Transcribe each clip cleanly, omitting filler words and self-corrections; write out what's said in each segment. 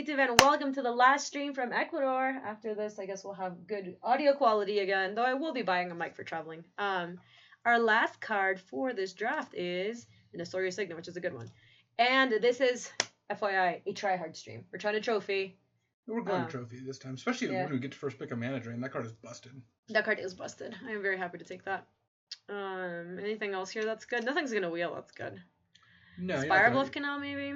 YouTube, and welcome to the last stream from Ecuador. After this, I guess we'll have good audio quality again, though I will be buying a mic for traveling. Our last card for this draft is an Astoria Signet, which is a good one. And this is, FYI, a try-hard stream. We're trying to trophy. We're going to trophy this time, especially when we get to first pick a manager, and that card is busted. That card is busted. I am very happy to take that. Anything else here that's good? Nothing's going to wheel, that's good. No, Spire Bluff Canal, maybe?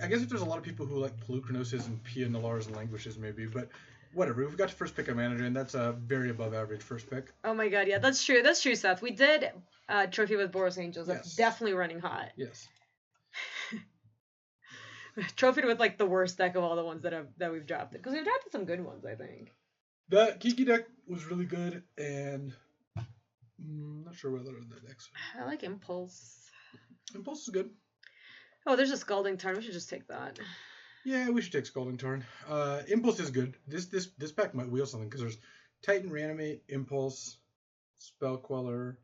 I guess if there's a lot of people who like Pelucranosis and Pia Nalaras and Languishes, maybe, but whatever. We've got to first pick a manager, and that's a very above average first pick. Oh my god, yeah, that's true. That's true, Seth. We did trophy with Boros Angels. That's definitely running hot. Yes. Trophied with like the worst deck of all the ones that we've drafted, because we've drafted some good ones, I think. The Kiki deck was really good, and I'm not sure what other decks. I like Impulse. Impulse is good. Oh, there's a Scalding Tarn. We should just take that. Yeah, we should take Scalding Tarn. Impulse is good. This pack might wheel something, because there's Titan Reanimate, Impulse, Spell Queller,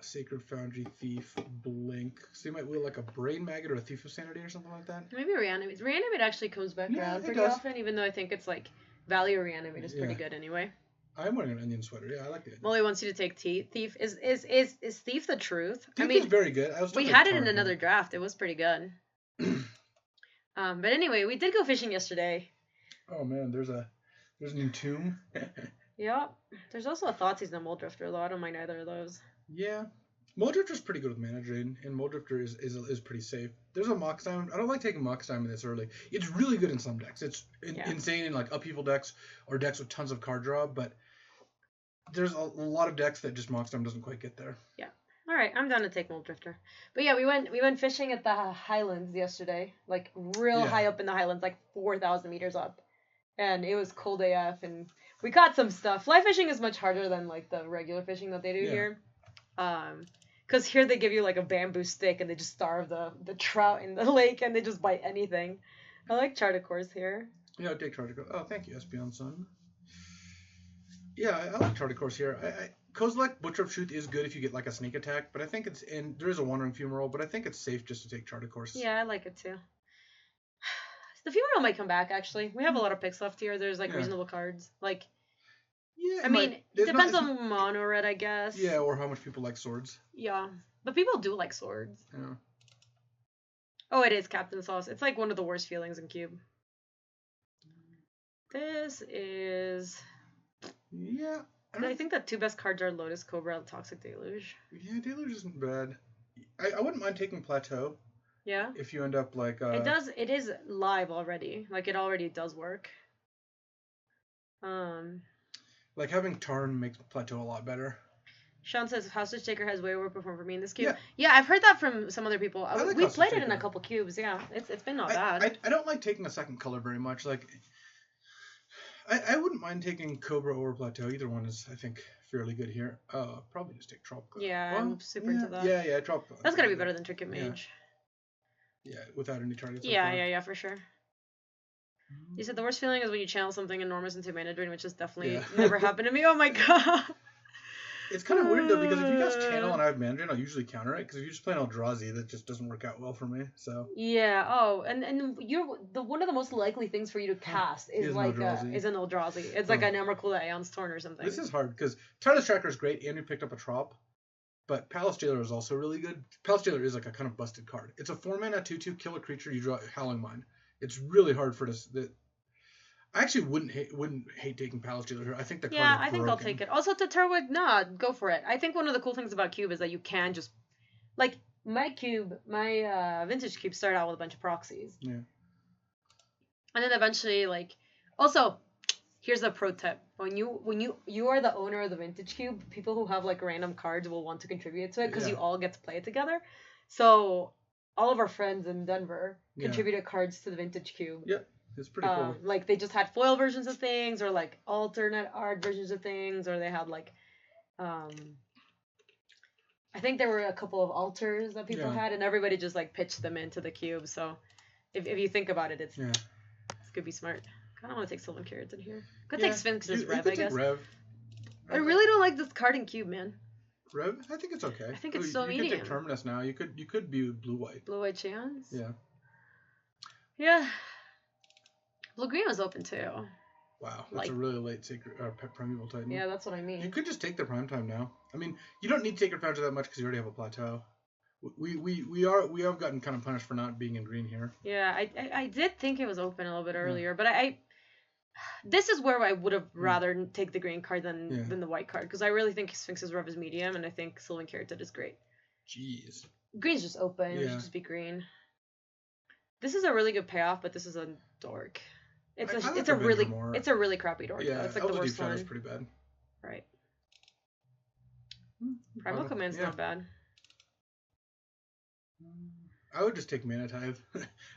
Sacred Foundry, Thief, Blink. So you might wheel like a Brain Maggot or a Thief of Sanity or something like that. Maybe Reanimate. Reanimate actually comes back around pretty often, even though I think it's like value Reanimate is pretty good anyway. I'm wearing an Onion Sweater. Yeah, I like it. Molly wants you to take Thief. Is Thief the truth? Thief is very good. We had it in another draft. It was pretty good. But anyway, we did go fishing yesterday. Oh man, there's a new tomb. Yep. There's also a Thoughtseize and a Muldrifter, though I don't mind either of those. Yeah. Muldrifter's pretty good with mana drain, and Muldrifter is pretty safe. There's a Mox Diamond. I don't like taking Mox Diamond this early. It's really good in some decks. It's insane in like upheaval decks or decks with tons of card draw, but there's a lot of decks that just Mox Diamond doesn't quite get there. Yeah. All right, I'm down to take Muldrifter. But yeah, we went fishing at the Highlands yesterday, like real high up in the Highlands, like 4,000 meters up, and it was cold AF, and we caught some stuff. Fly fishing is much harder than like the regular fishing that they do here. Because here they give you like a bamboo stick and they just starve the trout in the lake and they just bite anything. I like Charticourse here. Yeah, I'll take Charticourse. Oh, thank you, Espeon Sun. Yeah, I like Charticourse here. Kozilek Butcher of Truth is good if you get like a sneak attack, but I think there is a Wandering Fumarole, but I think it's safe just to take Charticourse. Yeah, I like it too. The Fumarole might come back actually. We have a lot of picks left here. There's like reasonable cards. Like I mean, it depends on mono red, I guess. Yeah, or how much people like swords. Yeah, but people do like swords. Yeah. Oh, it is Captain Sauce. It's like one of the worst feelings in Cube. This is... Yeah. I think the two best cards are Lotus Cobra and Toxic Deluge. Yeah, Deluge isn't bad. I wouldn't mind taking Plateau. Yeah? If you end up like... It is live already. Like, it already does work. Like, having Tarn makes Plateau a lot better. Sean says, Hostage Taker has way overperformed for me in this cube. Yeah, I've heard that from some other people. We played it in a couple cubes, yeah. It's been not bad. I don't like taking a second color very much. Like, I wouldn't mind taking Cobra over Plateau. Either one is, I think, fairly good here. Probably just take Tropical. Yeah, I'm super into that. Yeah, Tropical. That's gotta be better than Trinket Mage. Yeah, without any targets. Yeah, for sure. You said the worst feeling is when you channel something enormous into mana drain, which has definitely never happened to me. Oh my god. It's kind of weird though, because if you guys channel and I have mana drain, I'll usually counter it. Because if you're just playing Eldrazi, that just doesn't work out well for me. So. Yeah. Oh, and you're one of the most likely things for you to cast is like an Eldrazi. It's like an Emrakul Aeon's Torn or something. This is hard because Tireless Tracker is great, and we picked up a Trop. But Palace Jailer is also really good. Palace Jailer is like a kind of busted card. It's a 4-mana 2/2, kill a creature, you draw Howling Mine. It's really hard for this. I actually wouldn't hate taking Palace Jailer here. I think the card is broken. I think I'll take it. Also, to Terwig, go for it. I think one of the cool things about Cube is that you can just... Like, my Vintage Cube started out with a bunch of proxies. Yeah. And then eventually, like... Also, here's a pro tip. When you are the owner of the Vintage Cube, people who have, like, random cards will want to contribute to it because you all get to play it together. So, all of our friends in Denver contributed cards to the Vintage Cube. Yep. It's pretty cool. Like, they just had foil versions of things, or, like, alternate art versions of things, or they had, like, I think there were a couple of altars that people had, and everybody just, like, pitched them into the cube, so if you think about it, it's could be smart. I kind of want to take Sylvan Carrots in here. Could take Sphinx's Rev, I guess. Rev. I really don't like this card in cube, man. Rev, I think it's okay. I think it's still medium. You could take Terminus now. You could be blue-white. Blue-white chance? Yeah. Yeah. Blue-green was open too. Wow, that's a really late Primeval Titan. Yeah, that's what I mean. You could just take the prime time now. I mean, you don't need Sacred Foundry that much because you already have a plateau. We have gotten kind of punished for not being in green here. Yeah, I did think it was open a little bit earlier, but this is where I would have rather take the green card than the white card, because I really think Sphinx's Rev is medium, and I think Sylvan Carotid is great. Jeez. Green's just open. It should just be green. This is a really good payoff, but this is a dork. It's a really crappy dork. Yeah, it's like the worst one. Is pretty bad. Right. Primal Command's not bad. I would just take Mana Tithe.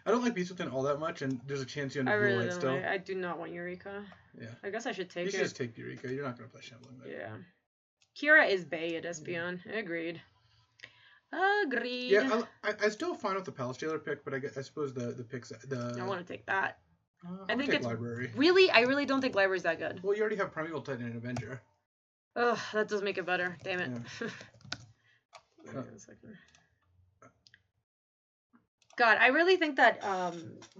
I don't like Beast Within all that much, and there's a chance you end up blue white still. I do not want Eureka. Yeah. I guess I should take it. You should just take Eureka. You're not going to play Shambling. Yeah. Kira is Bay at Espeon. Agreed. Yeah, I still fine with the Palace Jailer pick, but I suppose the picks... I want to take that. I think it's... Library. Really? I really don't think Library's that good. Well, you already have Primeval Titan and Avenger. Ugh, that does make it better. Damn it. Yeah. Wait a second. God, I really think that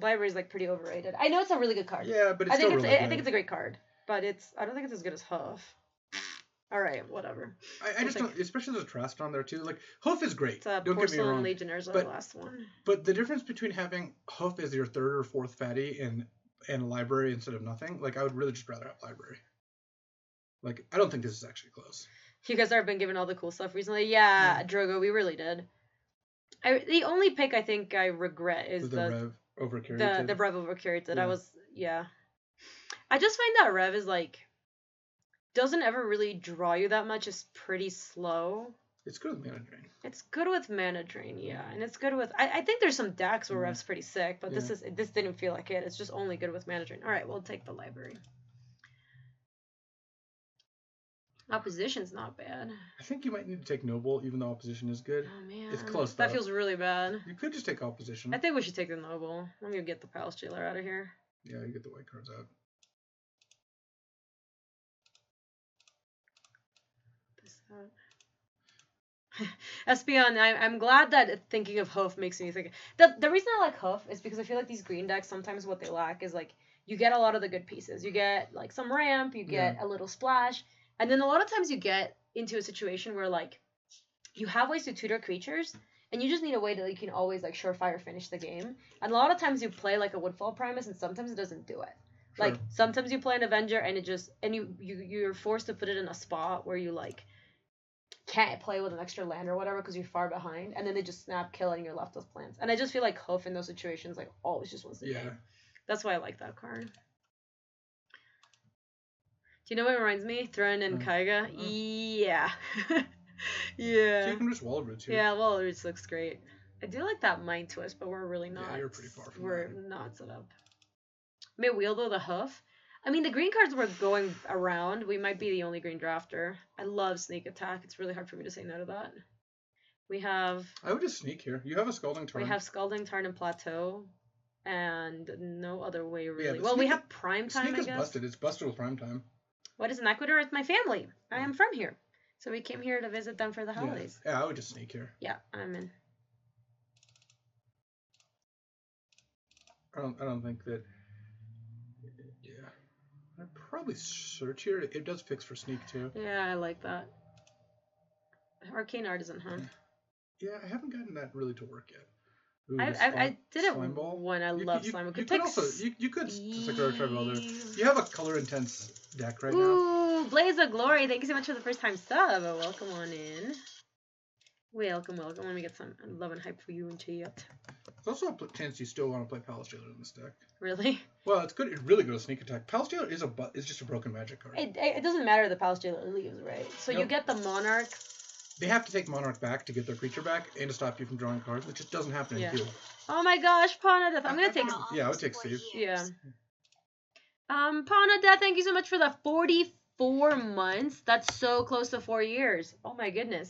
Library is like pretty overrated. I know it's a really good card. Yeah, but I think it's a great card, but I don't think it's as good as Hoof. All right, whatever. I just don't, especially there's a Trust on there too. Like Hoof is great. Don't get me Porcelain Legionnaires are the last one. But the difference between having Hoof as your third or fourth fatty and Library instead of nothing, like I would really just rather have Library. Like I don't think this is actually close. You guys have been given all the cool stuff recently. Yeah, Drogo, we really did. The only pick I think I regret is the Rev over Carotid. The Rev over Carotid. I just find that Rev is like doesn't ever really draw you that much. It's pretty slow. It's good with Mana Drain. It's good with Mana Drain, yeah, and it's good with. I think there's some decks where Rev's pretty sick, but this didn't feel like it. It's just only good with Mana Drain. All right, we'll take the Library. Opposition's not bad. I think you might need to take Noble, even though Opposition is good. Oh, man. It's close, That feels really bad. You could just take Opposition. I think we should take the Noble. I'm going to get the Palace Jailer out of here. Yeah, you get the white cards out. Espeon, I'm glad that thinking of Hoof makes me think. The reason I like Hoof is because I feel like these green decks, sometimes what they lack is, like, you get a lot of the good pieces. You get, like, some ramp, you get a little splash, and then a lot of times you get into a situation where, like, you have ways to tutor creatures, and you just need a way that you can always, like, surefire finish the game. And a lot of times you play, like, a Woodfall Primus, and sometimes it doesn't do it. Sure. Like, sometimes you play an Avenger, and it just... And you're forced to put it in a spot where you, like, can't play with an extra land or whatever because you're far behind, and then they just snap kill and you're left with plants. And I just feel like Hoof in those situations, like, always just wins the game. That's why I like that card. Do you know what it reminds me? Throne and Kaiga? Yeah. Yeah. So you can just Wall of Roots here. Yeah, Wall of Roots looks great. I do like that Mind Twist, but we're really not. Yeah, you're pretty far from We're not set up. May wield the Hoof. I mean, the green cards were going around. We might be the only green drafter. I love Sneak Attack. It's really hard for me to say no to that. We have... I would just sneak here. You have a Scalding Tarn. We have Scalding Tarn and Plateau. And no other way, really. Yeah, well, we have Prime Time, I guess. Sneak is busted. It's busted with Prime Time. What is an Ecuador? It's my family. I am from here. So we came here to visit them for the holidays. Yeah, I would just sneak here. Yeah, I'm in. I don't think that... Yeah. I'd probably search here. It does fix for sneak, too. Yeah, I like that. Arcane Artisan, huh? Yeah, I haven't gotten that really to work yet. Ooh, I did it when I love Slime. You could also you could You have a color intense deck right now. Ooh, Blaze of Glory! Thank you so much for the first time sub. Welcome on in. Welcome. Let me get some love and hype for you and chat. There's also a chance you still want to play Palace Jailer in this deck. Really? Well, it's good. It's really good with Sneak Attack. Palace Jailer is just a broken magic card. It doesn't matter the Palace Jailer leaves, right? So you get the Monarch. They have to take Monarch back to get their creature back and to stop you from drawing cards, which just doesn't happen in Q. Oh my gosh, Pawn of Death. I'm gonna take. Yeah, I would take Steve. Yeah. Pawn of Death. Thank you so much for the 44 months. That's so close to 4 years. Oh my goodness.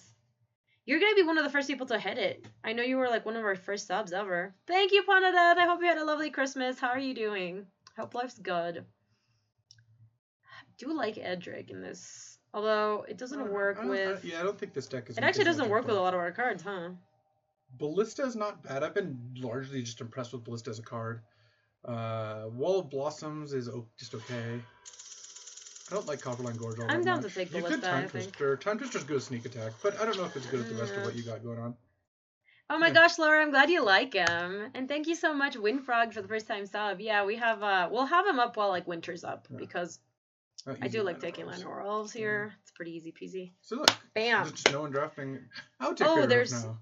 You're gonna be one of the first people to hit it. I know you were like one of our first subs ever. Thank you, Pawn of Death. I hope you had a lovely Christmas. How are you doing? Hope life's good. I do like Edric in this Although it doesn't work with. I don't think this deck is. It actually doesn't work with a lot of our cards, huh? Ballista is not bad. I've been largely just impressed with Ballista as a card. Wall of Blossoms is just okay. I don't like Copperline Gorge all that much. I'm down to take Ballista, I think. Time Twister's good at sneak attack, but I don't know if it's good at the rest of what you got going on. Oh my gosh, Laura, I'm glad you like him. And thank you so much, Windfrog, for the first time sub. Yeah, we have we'll have him up while like winter's up because I do like taking Llanowar Elves here. It's pretty easy peasy. So look, bam. There's just no one drafting. I would take Craterhoof now.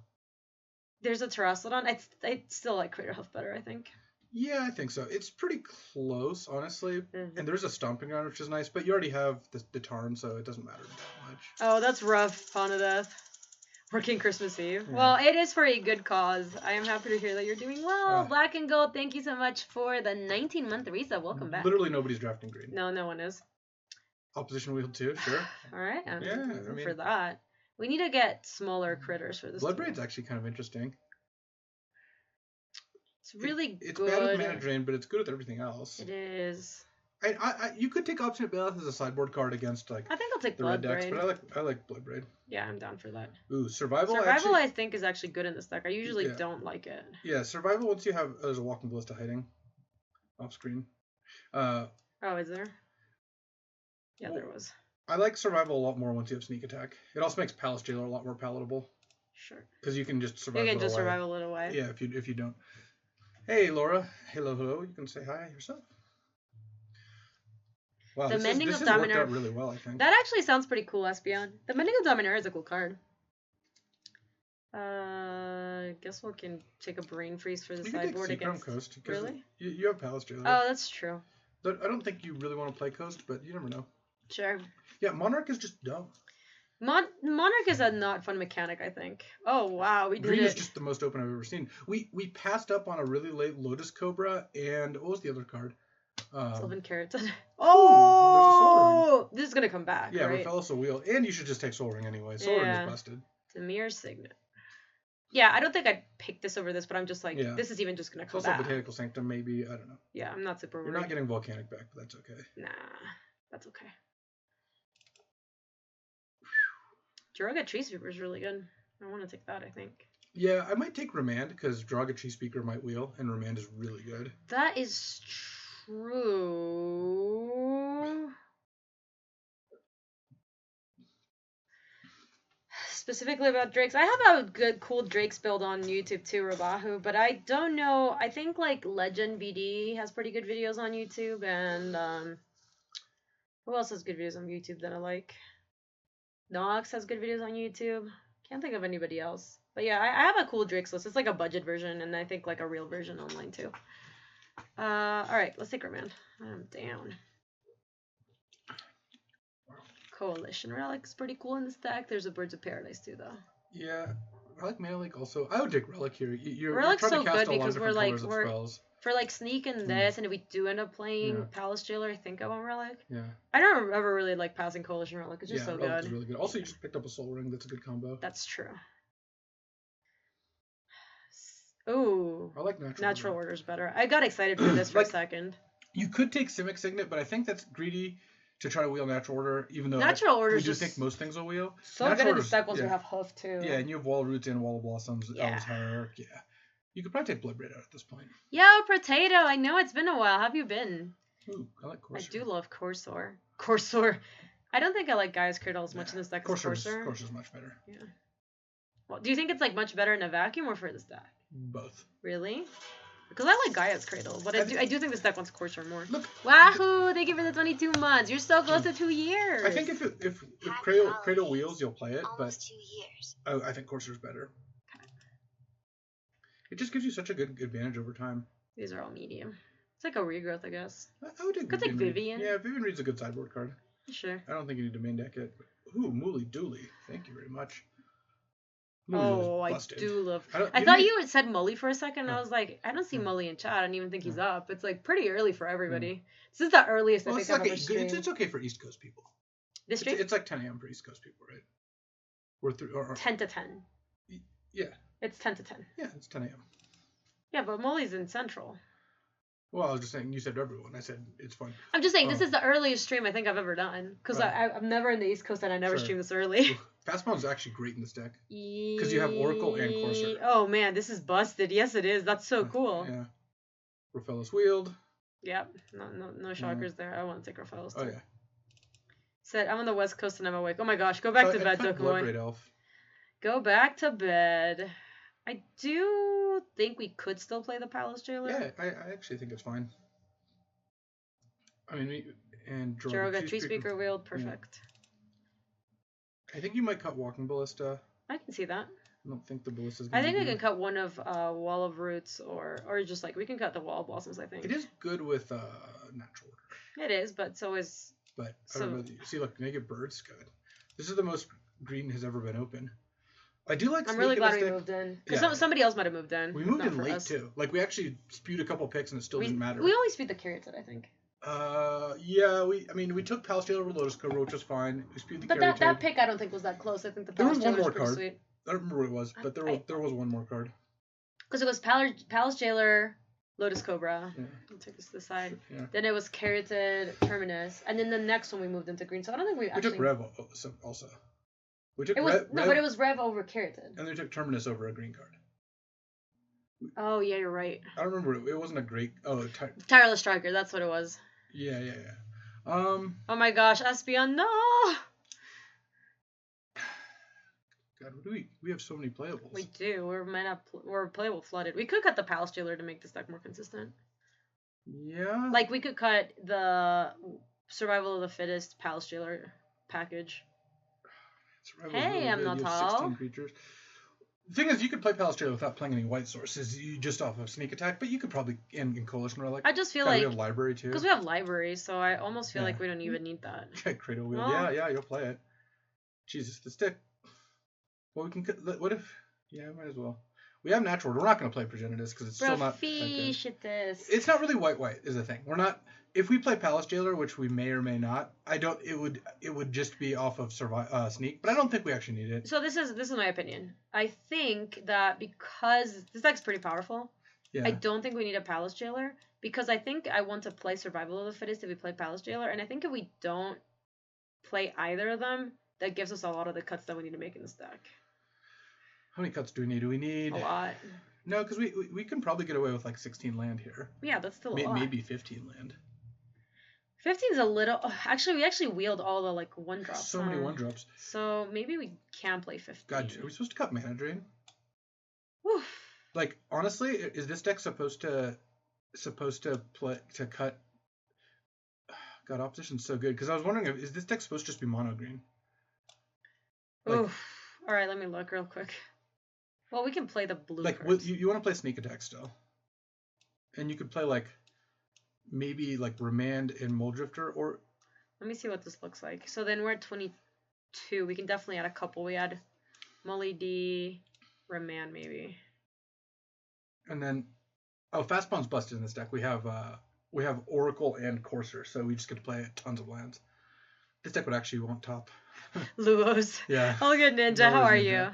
There's a Terraslodon. I still like Craterhoof better, I think. Yeah, I think so. It's pretty close, honestly. Mm-hmm. And there's a Stomping Ground, which is nice, but you already have the Tarn, so it doesn't matter that much. Oh, that's rough, Pawn of Death. Working Christmas Eve. Yeah. Well, it is for a good cause. I am happy to hear that you're doing well. Black and Gold, thank you so much for the 19-month resub. Welcome back. Literally nobody's drafting green. No, no one is. Opposition Wheel too, sure. All right, I'm for that. We need to get smaller critters for this. Bloodbraid's actually kind of interesting. It's really good. It's bad with mana drain, but it's good with everything else. It is. You could take Obstinate Baloth as a sideboard card against like. I think I'll take the red decks, but I like Bloodbraid. Yeah, I'm down for that. Ooh, Survival. Survival, I think, is actually good in this deck. I usually don't like it. Yeah, Survival. Once you have there's a Walking Ballista hiding, off screen. Oh, is there? Yeah, there was. I like Survival a lot more once you have Sneak Attack. It also makes Palace Jailer a lot more palatable. Sure. Because you can just survive. You can just survive a little way. Yeah, if you don't. Hey, Laura. Hello. You can say hi yourself. Wow, the Mending of Dominator worked out really well, I think. That actually sounds pretty cool, Espion. The Mending of Dominator is a cool card. I guess we can take a Brain Freeze for the sideboard against. Coast, really? You have Palace Jailer. Oh, that's true. I don't think you really want to play Coast, but you never know. Sure. Yeah, Monarch is just dumb. Monarch is a not fun mechanic, I think. Oh, wow, we did Green is just the most open I've ever seen. We passed up on a really late Lotus Cobra, and what was the other card? Sylvan Carrot. Oh! This is going to come back, yeah, right? Rafellos a wheel. And you should just take Soul Ring anyway. Soul Ring is busted. Demir Signet. Yeah, I don't think I'd pick this over this, but I'm just like, this is even just going to come back. Also Botanical Sanctum, maybe. I don't know. Yeah, I'm not super worried. You're not getting Volcanic back, but that's okay. Nah, that's okay. Jiraga Tree Sweeper is really good. I want to take that, I think. Yeah, I might take Remand, because Jiraga Tree Speaker might wheel, and Remand is really good. That is true. Specifically about Drakes. I have a good, cool Drakes build on YouTube too, Rabahu, but I don't know. I think, like, Legend BD has pretty good videos on YouTube, and, who else has good videos on YouTube that I like? Nox has good videos on YouTube. Can't think of anybody else. But yeah, I have a cool Drakes list. It's like a budget version, and I think like a real version online too. Alright, let's take Remand. I'm down. Coalition Relic's pretty cool in this deck. There's a Birds of Paradise too, though. Yeah, Relic Mana Leak also. I would take Relic here. You're Relic's trying so to cast good a lot because of we're different like colors of spells. For like Sneak and this, and if we do end up playing Palace Jailer, I think I want Relic. Yeah. I don't ever really like passing Coalition Relic. It's just so Relic good. is really good. Also, you just picked up a Soul Ring. That's a good combo. That's true. Ooh. I like Natural Order's better. I got excited for this for a second. You could take Simic Signet, but I think that's greedy to try to wheel Natural Order, even though Natural Order just think most things will wheel. So good in this deck once we have Hoof too. Yeah, and you have Wall Roots and Wall of Blossoms, Elves Hierarch, yeah. You could probably take Bloodbraid out at this point. Yo, Potato, I know it's been a while. How have you been? Ooh, I like Corsair. I do love Corsair. Corsair. I don't think I like Gaia's Cradle as much in this deck as Corsair. Corsair's much better. Yeah. Well, do you think it's like much better in a vacuum or for this deck? Both. Really? Because I like Gaia's Cradle, but I do think this deck wants Corsair more. Look, Wahoo! Thank you for the 22 months. You're so close to 2 years. I think if Cradle wheels, you'll play it, but 2 years. I think Corsair's better. It just gives you such a good advantage over time. These are all medium. It's like a regrowth, I guess. I would take Vivian. Vivian. Yeah, Vivian Reed's a good sideboard card. Sure. I don't think you need to main deck it. Ooh, Mooly Dooley. Thank you very much. I do love. I thought you had said Mully for a second. I was like, I don't see Mully in chat. I don't even think he's up. It's like pretty early for everybody. This is the earliest I think I've ever streamed. It's okay for East Coast people. This stream? It's like 10 a.m. for East Coast people, right? Or 10 to 10. Yeah. It's 10 to 10. Yeah, it's 10 a.m. Yeah, but Mully's in Central. Well, I was just saying, you said everyone. I said it's fun. I'm just saying, this is the earliest stream I think I've ever done. Because I'm never in the East Coast and I never stream this early. Fastball's actually great in this deck. Because you have Oracle and Corsair. Oh man, this is busted. Yes, it is. That's so cool. Yeah. Raphael's Wheeled. Yep. No shockers there. I want to take Raphael's too. Oh, yeah. Said, I'm on the West Coast and I'm awake. Oh my gosh, go back to bed, Dokavoy. Go back to bed. I do think we could still play the Palace Jailer. Yeah, I actually think it's fine. I mean, Joruga, Tree Speaker Wheeled, perfect. Yeah. I think you might cut Walking Ballista. I can see that. I don't think the Ballista's I think we can cut one of Wall of Roots or just like we can cut the Wall of Blossoms, I think. It is good with natural order. It is, but so is... But I don't know. See, look, Naked Bird's good. This is the most green has ever been open. I do like. I'm really glad we moved in because somebody else might have moved in. We moved in late too. Like we actually spewed a couple picks and it still didn't matter. We only spewed the Caryatid, I think. Yeah. We took Palace Jailer over Lotus Cobra, which was fine. We spewed the Caryatid. But that pick I don't think was that close. I think the Palace Jailer was pretty sweet. I don't remember what it was, but there was one more card. Because it was Palace Jailer, Lotus Cobra. Yeah. I'll take this to the side. Yeah. Then it was Caryatid, Terminus, and then the next one we moved into green. So I don't think we actually... took Rev also. We took Rev, but it was Rev over Caryatid. And we took Terminus over a green card. Oh, yeah, you're right. I don't remember. It wasn't a great... Oh, Tireless Striker, that's what it was. Yeah. Oh my gosh, Espeon, no! God, what do we have so many playables. We do. We're playable flooded. We could cut the Palace Jailer to make this deck more consistent. Yeah. Like we could cut the Survival of the Fittest Palace Jailer package. Hey, I'm not tall. 16 creatures. The thing is, you could play Palace Jailer without playing any white sources. You just off of Sneak Attack, but you could probably in Coalition Relic. I just feel like we have Library too. Because we have Library, so I almost feel like we don't even need that. Yeah, Cradle Wheel. Oh. Yeah, you'll play it. Jesus, the stick. Well, we can. What if? Yeah, might as well. We have natural. We're not going to play Progenitus because it's still not. It's not really white is the thing. We're not. If we play Palace Jailer, which we may or may not, I don't. It would just be off of Sneak, but I don't think we actually need it. So this is my opinion. I think that because this deck's pretty powerful, I don't think we need a Palace Jailer because I think I want to play Survival of the Fittest if we play Palace Jailer, and I think if we don't play either of them, that gives us a lot of the cuts that we need to make in this deck. How many cuts do we need? Do we need a lot? No, because we can probably get away with like 16 land here. Yeah, that's still a lot. Maybe 15 land. 15's a little. Actually, we actually wheeled all the like 1-drops. So many 1-drops. So maybe we can play 15. God, are we supposed to cut Mana Drain? Woof. Like honestly, is this deck supposed to cut? God, opposition's so good because I was wondering is this deck supposed to just be mono green? Like, oof. All right, let me look real quick. Well, we can play the blue. Like, you want to play Sneak Attack still, and you could play like maybe like Remand and Muldrifter, or. Let me see what this looks like. So then we're at 22. We can definitely add a couple. We had Molly D, Remand maybe. And then, Fastpawn's busted in this deck. We have Oracle and Corsair, so we just get to play tons of lands. This deck would actually want top. Luos. Yeah. All good, Ninja. How are you?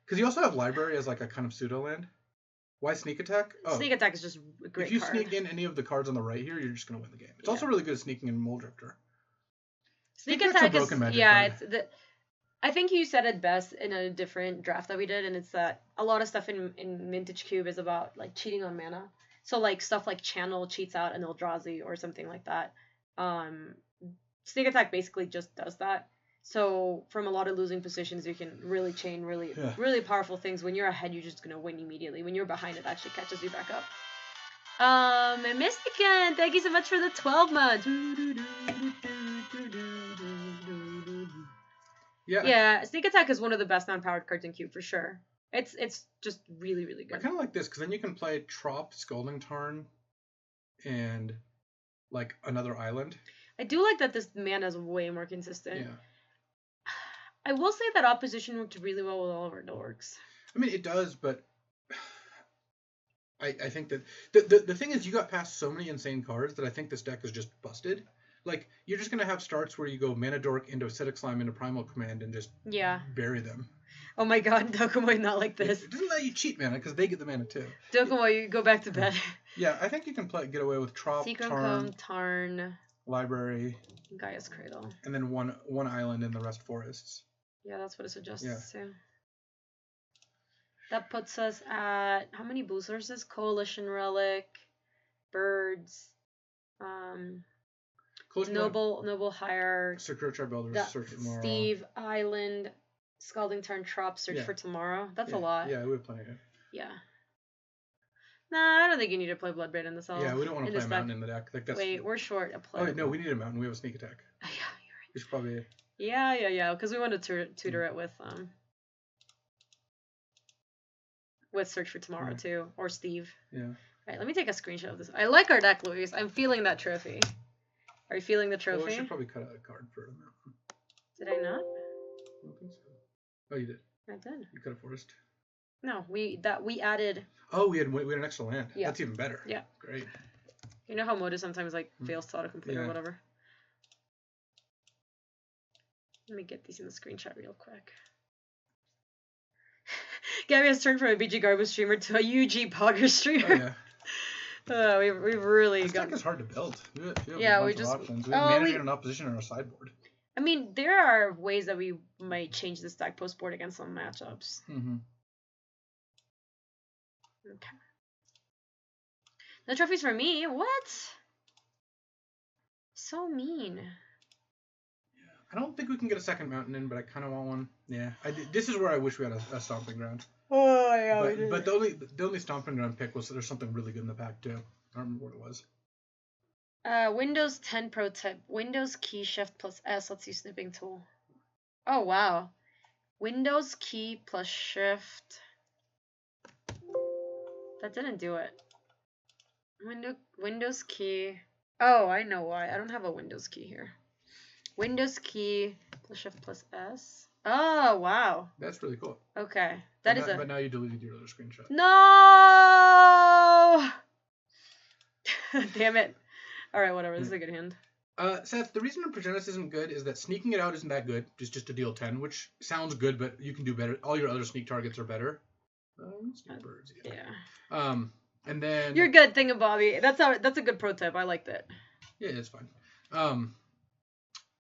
Because you also have Library as like a kind of pseudo land. Why Sneak Attack? Oh, Sneak Attack is just a great card. If you sneak in any of the cards on the right here, you're just going to win the game. It's also really good at sneaking in Muldrifter. Sneak Attack is I think you said it best in a different draft that we did, and it's that a lot of stuff in Vintage Cube is about like cheating on mana. So like stuff like Channel cheats out an Eldrazi or something like that. Sneak Attack basically just does that. So from a lot of losing positions, you can really chain really powerful things. When you're ahead, you're just going to win immediately. When you're behind, it actually catches you back up. And Mystican, thank you so much for the 12 months. Yeah, Sneak Attack is one of the best non-powered cards in Cube for sure. It's just really, really good. I kind of like this because then you can play Trop, Scalding Tarn, and like another island. I do like that this mana is way more consistent. Yeah. I will say that opposition worked really well with all of our dorks. I mean, it does, but I think that the thing is you got past so many insane cards that I think this deck is just busted. Like, you're just going to have starts where you go Mana Dork into Acidic Slime into Primal Command and just bury them. Oh my god, Dokomo not like this. It doesn't let you cheat mana because they get the mana too. Dokomo, you go back to bed. Yeah, I think you can get away with Trop, Tarn, Library, Gaia's Cradle, and then one island and the rest forests. Yeah, that's what it suggests too. That puts us at how many blue sources? Coalition Relic, Birds, Noble Hierarch, Secure Builders, Search for Tomorrow, Steve Island, Scalding Tarn, Trop, Search for Tomorrow. That's a lot. Yeah, we have plenty of. Yeah. Nah, I don't think you need to play Bloodbraid in this all. Yeah, we don't want to play a mountain in the deck. Like that's. Wait, we're short a play. Oh no, we need a mountain. We have a sneak attack. Yeah, you're right. We should probably. Yeah. Because we want to tutor it with Search for Tomorrow too, or Steve. Yeah. All right, let me take a screenshot of this. I like our deck, Luis. I'm feeling that trophy. Are you feeling the trophy? Well, I should probably cut a card for a mountain. Did I not? I don't think so. Oh, you did. I did. You cut a forest. No, we added. Oh, we had an extra land. Yeah. That's even better. Yeah. Great. You know how Moda sometimes fails to autocomplete or whatever. Let me get these in the screenshot real quick. Gaby has turned from a BG Garbage streamer to a UG Pogger streamer. Oh, yeah. We've really this deck is hard to build. We just options. We have management and opposition on our sideboard. I mean, there are ways that we might change this deck post board against some matchups. Mm-hmm. Okay. No trophies for me. What? So mean. I don't think we can get a second mountain in, but I kind of want one. Yeah, this is where I wish we had a stomping ground. Oh yeah, but the only stomping ground pick was there's something really good in the pack too. I don't remember what it was. Windows 10 Pro tip. Windows key shift plus S lets you snipping tool. Oh wow. Windows key plus shift. That didn't do it. Windows key. Oh, I know why. I don't have a Windows key here. Windows key plus shift plus S. Oh, wow. That's really cool. Okay. But now you deleted your other screenshot. No! Damn it. Alright, whatever. This is a good hand. Seth, the reason Progenitus isn't good is that sneaking it out isn't that good. Just to deal 10, which sounds good, but you can do better. All your other sneak targets are better. Birds, yeah. And then... You're good, Thingamabobby. That's a good pro tip. I like that. Yeah, it's fine.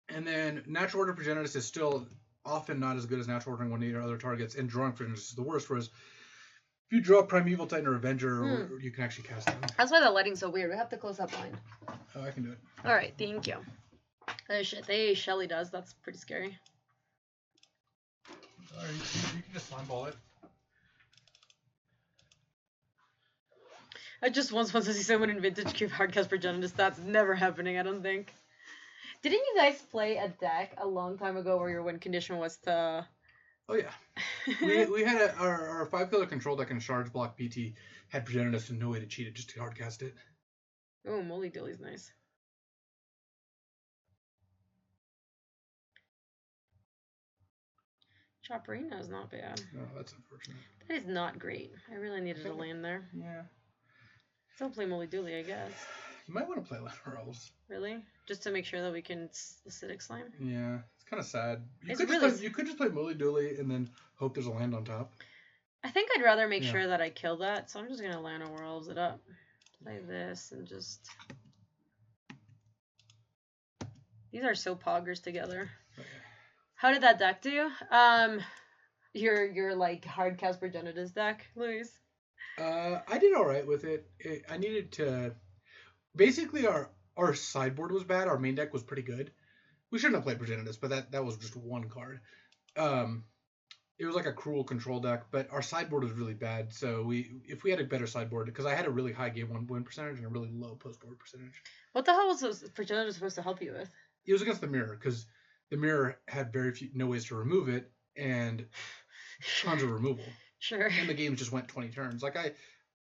And then Natural Order Progenitus is still often not as good as Natural Ordering one of your other targets, and Drawing Progenitus is the worst, whereas if you draw Primeval Titan or Avenger, you can actually cast them. That's why the lighting's so weird. We have to close that blind. Oh, I can do it. Alright, thank you. Oh shit, Shelly does. That's pretty scary. Sorry, you can just slime ball it. I just once want to see someone in Vintage Cube hardcast Progenitus. That's never happening, I don't think. Didn't you guys play a deck a long time ago where your win condition was to... Oh, yeah. we had our 5-color control deck in Shards Block BT had Progenitus and no way to cheat it, just to hardcast it. Oh, Molly Dilly's nice. Choperina is not bad. No, that's unfortunate. That is not great. I really needed a land there. Yeah. Still play Molly Dilly, I guess. You might want to play Lantern Elves. Really? Just to make sure that we can acidic slime? Yeah, it's kind of sad. You could just play Molly Dilly and then hope there's a land on top. I think I'd rather make sure that I kill that, so I'm just going to Lantern Elves it up. Play this and just... These are so poggers together. Okay. How did that deck do? Your like hardcast Progenitus deck, Luis? I did alright with it. I needed to... Basically, our sideboard was bad. Our main deck was pretty good. We shouldn't have played Progenitus, but that was just one card. It was like a cruel control deck, but our sideboard was really bad. So if we had a better sideboard, because I had a really high game 1 win percentage and a really low post board percentage. What the hell was Progenitus supposed to help you with? It was against the mirror, because the mirror had no ways to remove it, and tons of removal. Sure. And the games just went 20 turns. Like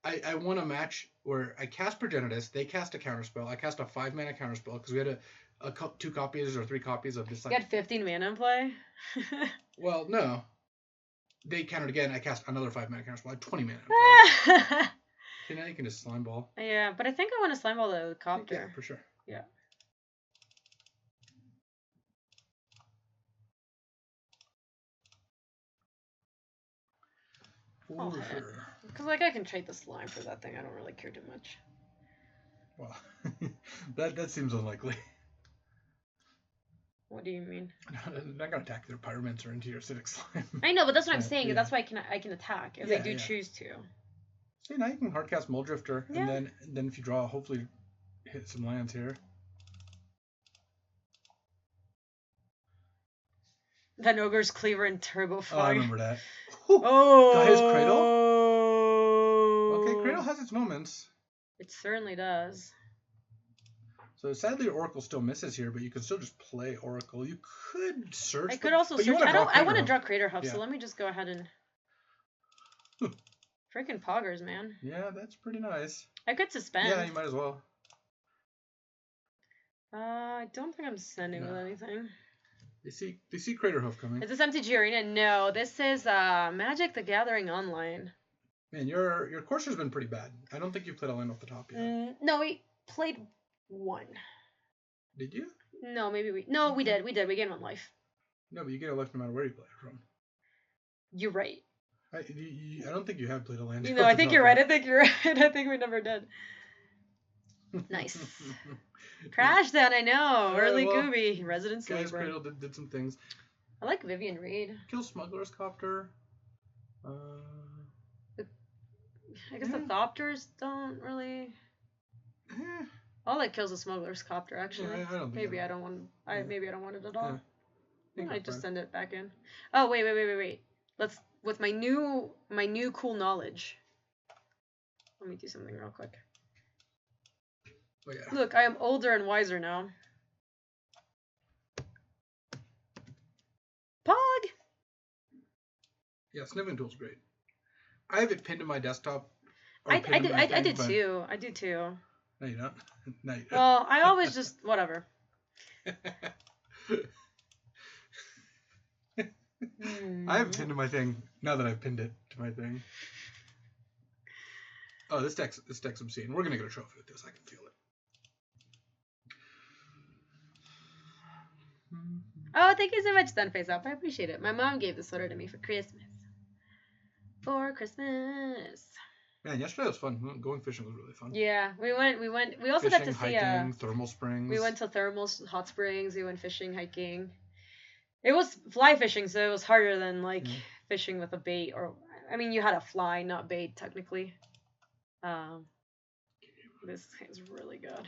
I won a match where I cast Progenitus, they cast a counterspell. I cast a 5-mana counterspell because we had 2 copies or 3 copies of this. You had 15 mana in play? Well, no. They countered again. I cast another 5-mana counterspell. I had 20 mana in play. Okay, now you can just slime ball. Yeah, but I think I want to slime ball the copter. Yeah, for sure. Yeah. I'll hit. Because, like, I can trade the slime for that thing. I don't really care too much. Wow. that seems unlikely. What do you mean? I'm not going to attack their pyramids or into your acidic slime. I know, but that's what I'm saying. Yeah. That's why I can attack if they do choose to. See, now you can hardcast Mold Drifter, and then if you draw, hopefully hit some lands here. Then Ogre's Cleaver and Turbo Fog. Oh, I remember that. Oh! Got his Cradle? Okay, Cradle has its moments. It certainly does. So sadly, Oracle still misses here, but you can still just play Oracle. You could search. I could also search. I want to draw Crater Hub, so let me just go ahead and. Freaking poggers, man. Yeah, that's pretty nice. I could suspend. Yeah, you might as well. I don't think I'm sending with anything. They see Crater Hoof coming. Is this MTG Arena? No, this is Magic the Gathering Online. Man, your Courser's been pretty bad. I don't think you played a land off the top yet. No, we played one. Did you? No, maybe we. No, we did. We gained 1 life. No, but you get a life no matter where you play it from. You're right. I don't think you have played a land. No, I think you're right. I think you're right. I think we never did. Nice. Crash down, I know. Early Gaby. Resident Slaver. Guy's Cradle did some things. I like Vivian Reed. Kill Smuggler's Copter. I guess the Thopters don't really. All that kills a Smuggler's Copter, actually. Yeah, I don't think maybe I don't want. Maybe I don't want it at all. Yeah. I just send it back in. Oh wait. Let's with my new cool knowledge. Let me do something real quick. Oh, yeah. Look, I am older and wiser now. Pog. Yeah, Sniffing Tool's great. I have it pinned to my desktop. I do too. I do too. No, you don't. No, you don't. Well, I always just whatever. I have it pinned to my thing now that I've pinned it to my thing. Oh, this deck's obscene. We're gonna get a trophy with this. I can feel it. Oh, thank you so much, Sunface Up. I appreciate it. My mom gave this sweater to me for Christmas. Man, yesterday was fun. Going fishing was really fun. Yeah, we went. We also fishing, got to see hiking, thermal springs. We went to thermal hot springs. We went fishing, hiking. It was fly fishing, so it was harder than like fishing with a bait. Or I mean, you had a fly, not bait, technically. This is really good.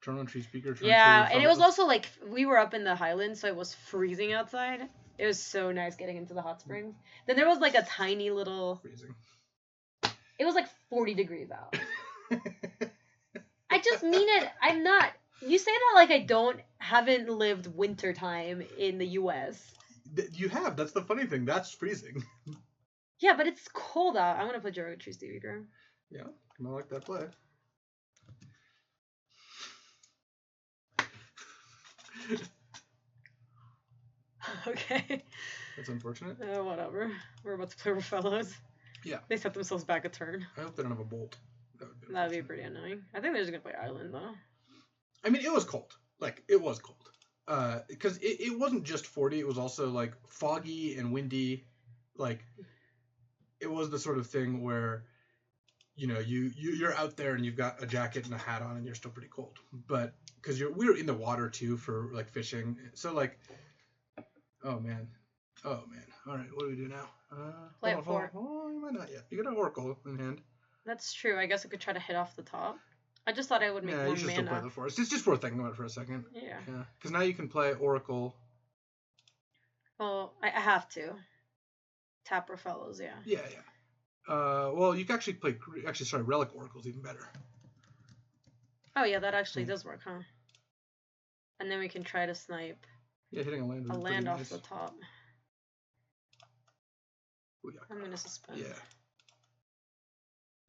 Turn on tree speaker. And it was also like we were up in the highlands, so it was freezing outside. It was so nice getting into the hot springs. Then there was like a tiny little. Freezing. It was like 40 degrees out. I just mean it. I'm not. You say that like I haven't lived winter time in the U.S. You have. That's the funny thing. That's freezing. Yeah, but it's cold out. I want to play Geometry Stevie Girl. Yeah, I like that play. Okay. That's unfortunate. Whatever. We're about to play with fellows. Yeah. They set themselves back a turn. I hope they don't have a bolt. That'd be pretty annoying. I think they're just gonna play Island though. I mean, it was cold. Like, it was cold. Because it wasn't just 40. It was also like foggy and windy. Like, it was the sort of thing where, you know, you're out there and you've got a jacket and a hat on and you're still pretty cold. But because we were in the water too for like fishing. So like, oh man. All right, what do we do now? Play it 4. Oh, you might not yet. You got an Oracle in hand. That's true. I guess I could try to hit off the top. I just thought I would make more mana. Yeah, you should still play the 4. It's just worth thinking about it for a second. Yeah. Because now you can play Oracle. Well, I have to. Tapper Fellows, yeah. Yeah. Well, you can actually play. Relic Oracle's even better. Oh yeah, that actually does work, huh? And then we can try to snipe. Yeah, hitting a land. A land off the top. Ooh, yeah. I'm gonna suspend. Yeah.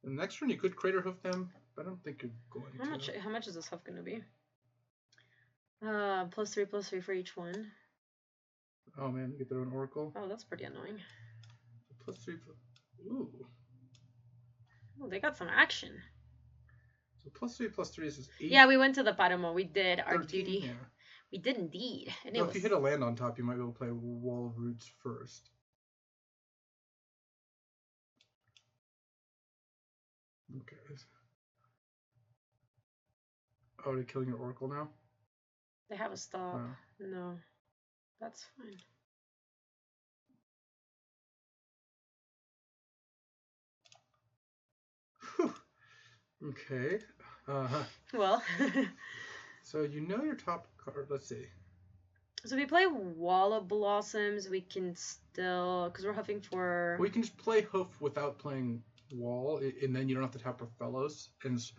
The next turn you could Crater Hoof them, but I don't think you're going to. How much is this hoof gonna be? +3/+3 for each one. Oh man, you get their own Oracle. Oh, that's pretty annoying. +3. Ooh. Oh, they got some action. So +3/+3 is 8. Yeah, we went to the Paramo. We did our 13, duty. Yeah. We did indeed. And if you hit a land on top, you might be able to play Wall of Roots first. Oh, they're killing your Oracle now? They have a stop. Oh. No. That's fine. Whew. Okay. Well. So you know your top card. Let's see. So if we play Wall of Blossoms, we can still... Because we're huffing for... Well, you can just play Hoof without playing Wall, and then you don't have to tap with Fellows. And it's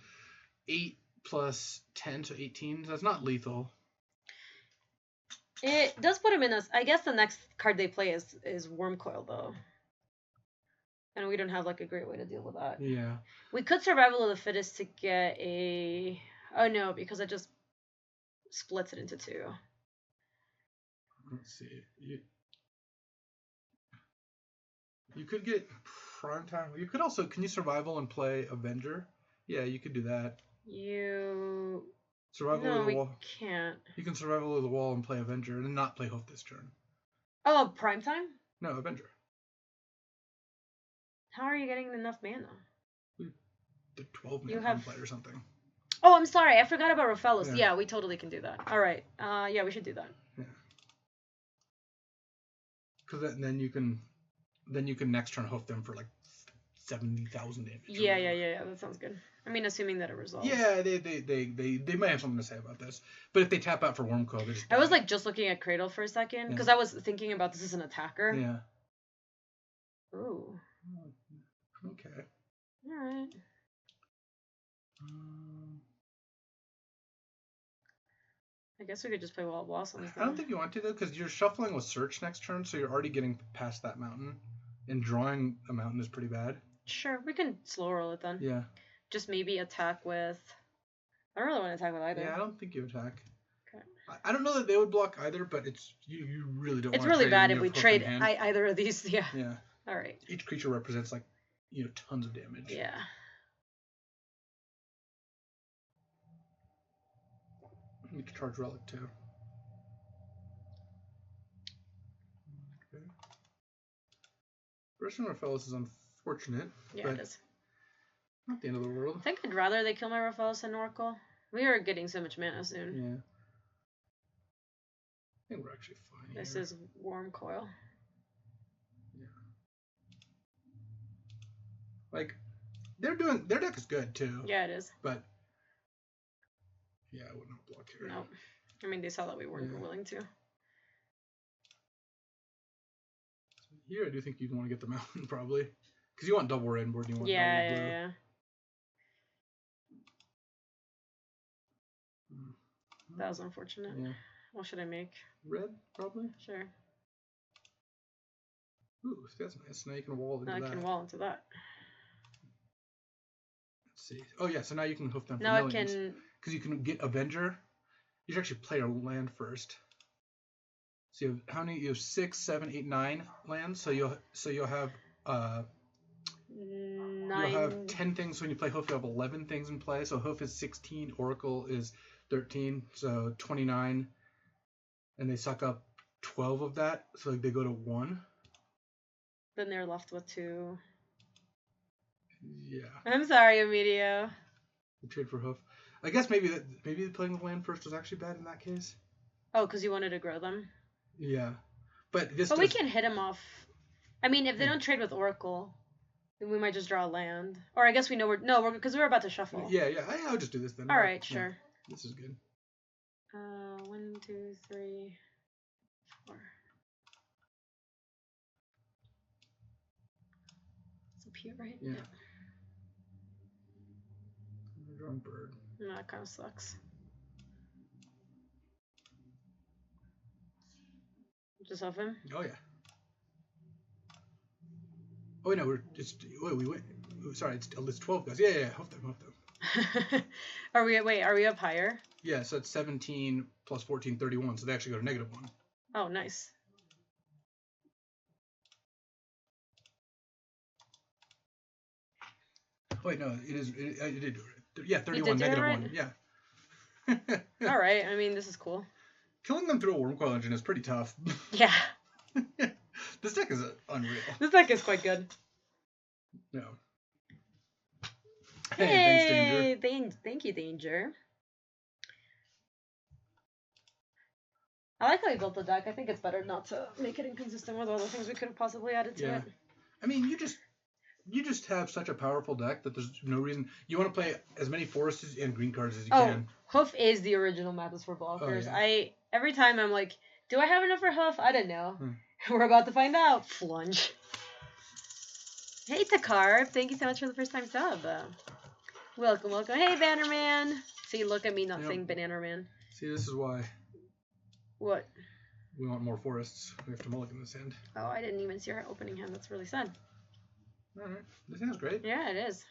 8 plus 10, so 18. That's not lethal. It does put him in us. I guess the next card they play is Wormcoil, though. And we don't have, like, a great way to deal with that. Yeah. We could Survival of the Fittest to get a... Oh, no, because it just splits it into 2. Let's see. You could get Prime Time. You could also... Can you Survival and play Avenger? Yeah, you could do that. Survival no, of the Wall. We can't. You can Survival of the Wall and play Avenger and not play Hoof this turn. Oh, Prime Time? No, Avenger. How are you getting enough mana? The 12 mana play or something. Oh, I'm sorry. I forgot about Raphaelos. Yeah. Yeah, we totally can do that. All right. Yeah, we should do that. Yeah. Because then you can next turn Hoof them for like 70,000 damage. Yeah. That sounds good. I mean, assuming that it resolves. Yeah, they might have something to say about this. But if they tap out for Wormcoil, they just die. I was like just looking at Cradle for a second because I was thinking about this as an attacker. Yeah. Ooh. Okay. All right. I guess we could just play Wall of Blossoms. I don't think you want to, though, because you're shuffling with Search next turn, so you're already getting past that mountain. And drawing a mountain is pretty bad. Sure, we can slow roll it then. Yeah. Just maybe attack with... I don't really want to attack with either. Yeah, I don't think you attack. Okay. I don't know that they would block either, but it's you really don't want to trade. It's really bad if we trade either of these. Yeah. Yeah. All right. Each creature represents, like, tons of damage. Yeah. You need to charge Relic, too. Okay. Brushing Raphaelos is unfortunate. Yeah, it is. Not the end of the world. I think I'd rather they kill my Raphaelos than Oracle. We are getting so much mana soon. Yeah. I think we're actually fine. This is Wormcoil. Yeah. Like, their deck is good too. Yeah, it is. But yeah, I wouldn't block here. No. I mean, they saw that we weren't willing to. So here, I do think you'd want to get the mountain probably, because you want double red board. You want double blue. Yeah. That was unfortunate. Yeah. What should I make? Red, probably? Sure. Ooh, that's nice. Now you can wall into that. Now I can wall into that. Let's see. Oh, yeah, so now you can hoof them for now millions. I can... Because you can get Avenger. You should actually play a land first. So you have how many? You have 6, 7, 8, 9 lands. So you'll have 9. You'll have 10 things when you play Hoof. You have 11 things in play. So Hoof is 16. Oracle is 13. So 29. And they suck up 12 of that. So they go to 1. Then they're left with 2. Yeah. I'm sorry, Emilio. You trade for Hoof. I guess maybe playing the land first was actually bad in that case. Oh, because you wanted to grow them? Yeah. But this. But we can hit them off. I mean, if they don't trade with Oracle, then we might just draw a land. Or I guess we know because we're about to shuffle. Yeah. I'll just do this then. All right, sure. This is good. 1, 2, 3, 4. It's up here, right? Yeah. Drawing bird. No, that kind of sucks. Just off him? Oh, yeah. Oh, wait, no, we went. Sorry, it's 12 guys. Yeah, hoof them. Are we up higher? Yeah, so it's 17 plus 14, 31, so they actually go to -1. Oh, nice. Oh, wait, no, it did do it. Yeah, 31, -1, right? Yeah. All right, I mean, this is cool. Killing them through a Wormcoil engine is pretty tough. Yeah. This deck is unreal. This deck is quite good. No. Hey, thanks, Danger. Thank you, Danger. I like how we built the deck. I think it's better not to make it inconsistent with all the things we could have possibly added to it. I mean, you just have such a powerful deck that there's no reason you want to play as many forests and green cards as you can. Hoof is the original Madness for blockers. Every time I'm like, do I have enough for Hoof? I don't know. We're about to find out. Flunge. Hey Takarb, thank you so much for the first time sub. Welcome. Hey Bannerman. See, look at me not saying Bannerman. See, this is why. What? We want more forests. We have to mulligan this hand. Oh, I didn't even see her opening hand. That's really sad. Alright. This hand's great. Yeah, it is.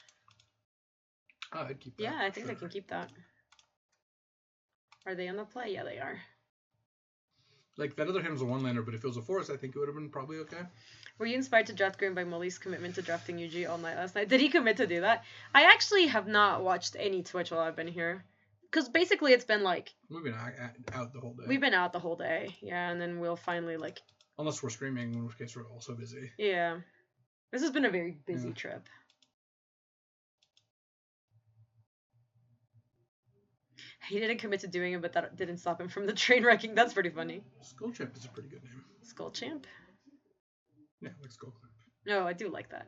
Oh, I'd keep that. Yeah, I think they can keep that. Are they on the play? Yeah, they are. Like, that other hand was a one-lander, but if it was a forest, I think it would have been probably okay. Were you inspired to draft Green by Molly's commitment to drafting UG all night last night? Did he commit to do that? I actually have not watched any Twitch while I've been here. Because basically it's been like... We've been out the whole day. We've been out the whole day, yeah, and then we'll finally like... Unless we're streaming, in which case we're also busy. Yeah. This has been a very busy trip. He didn't commit to doing it, but that didn't stop him from the train wrecking. That's pretty funny. Skullchamp is a pretty good name. Skullchamp? Yeah, like Skullclamp. No, I do like that.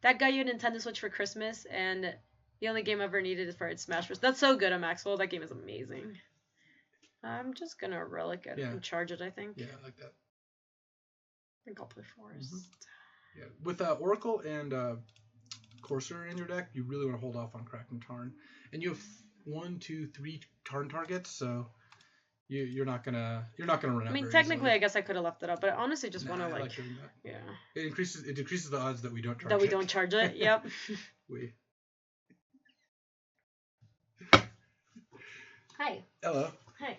That got you a Nintendo Switch for Christmas, and the only game I ever needed is for its Smash Bros. That's so good at Maxwell. That game is amazing. I'm just gonna relic it and charge it, I think. Yeah, I like that. I think I'll play Forest. Yeah, with Oracle and Courser in your deck, you really want to hold off on Crack and Tarn. And you have 1, 2, 3 Tarn targets, so you're not gonna run out. I mean, technically, I guess I could have left it up, but I honestly just want to like doing that. Yeah. It decreases the odds that we don't charge. That we don't charge it. Yep. Hi. Hello. Hi.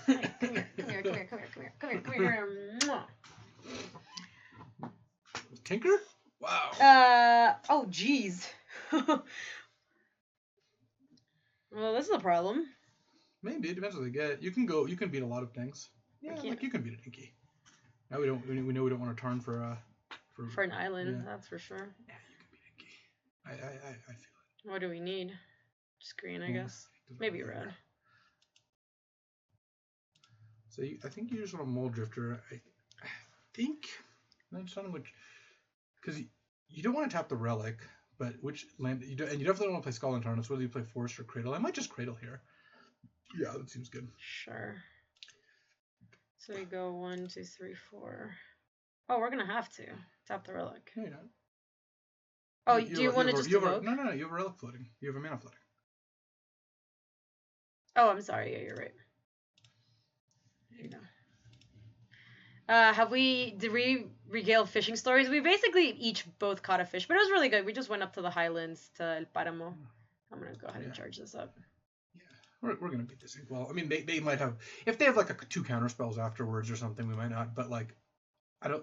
Hi. Come here. Mwah. Tinker? Wow. Oh, jeez. Well, this is a problem. Maybe it depends what they get. You can beat a lot of things. Yeah, like you can beat a Dinky. Now we know we don't want to turn for an island. That's for sure. Yeah, you can beat Dinky. I feel it. What do we need? Just green, I guess. Maybe red. So I think you just want a Mold Drifter. I think that's something which, because you don't want to tap the Relic, but which land you do, and you definitely don't want to play Skull and Tarn. It's whether you play Forest or Cradle. I might just Cradle here. Yeah, that seems good. Sure. So we go 1, 2, 3, 4. Oh, we're gonna have to tap the Relic. No, you're not. Oh, do you want to just evoke? No. You have a Relic floating. You have a mana floating. Oh, I'm sorry. Yeah, you're right. Here you go. Did we regale fishing stories? We basically each both caught a fish, but it was really good. We just went up to the highlands to El Páramo. I'm gonna go ahead and charge this up. Yeah, we're gonna beat this ink. Well, I mean, they might have, if they have like 2 counter spells afterwards or something, we might not. But like,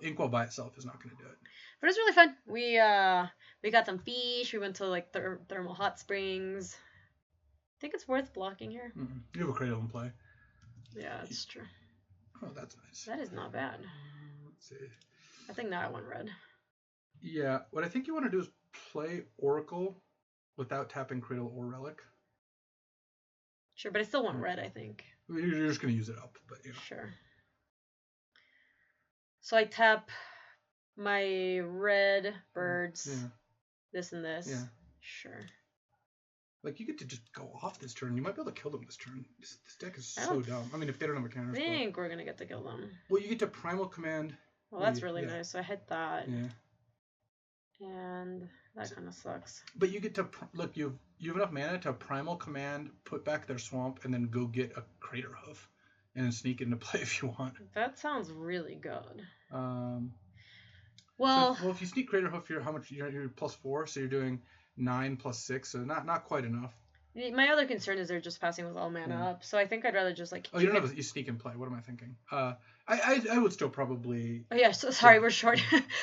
Inkwell by itself is not gonna do it. But it's really fun. We got some fish. We went to like thermal hot springs. I think it's worth blocking here. Mm-hmm. You have a Cradle in play. Yeah, that's true. Oh, that's nice. That is not bad. Let's see. I think now I want red. Yeah, what I think you want to do is play Oracle without tapping Cradle or Relic. Sure, but I still want red, I think. You're just going to use it up, but yeah. Sure. So I tap my red birds, this and this. Yeah. Sure. Like, you get to just go off this turn. You might be able to kill them this turn. This deck is so dumb. I mean, if they don't have a counter spell. I think we're going to get to kill them. Well, you get to Primal Command. Well, that's really nice. So I hit that. Yeah. And that kind of sucks. But you get to, look, you have enough mana to Primal Command, put back their swamp, and then go get a Crater Hoof. And then sneak into play if you want. That sounds really good. Well, if you sneak Crater Hoof, you're +4, so you're doing 9 + 6, so not quite enough. My other concern is they're just passing with all mana up, so I think I'd rather just like. Oh, you don't have you sneak and play. What am I thinking? I would still probably. Oh yeah, so sorry, we're short.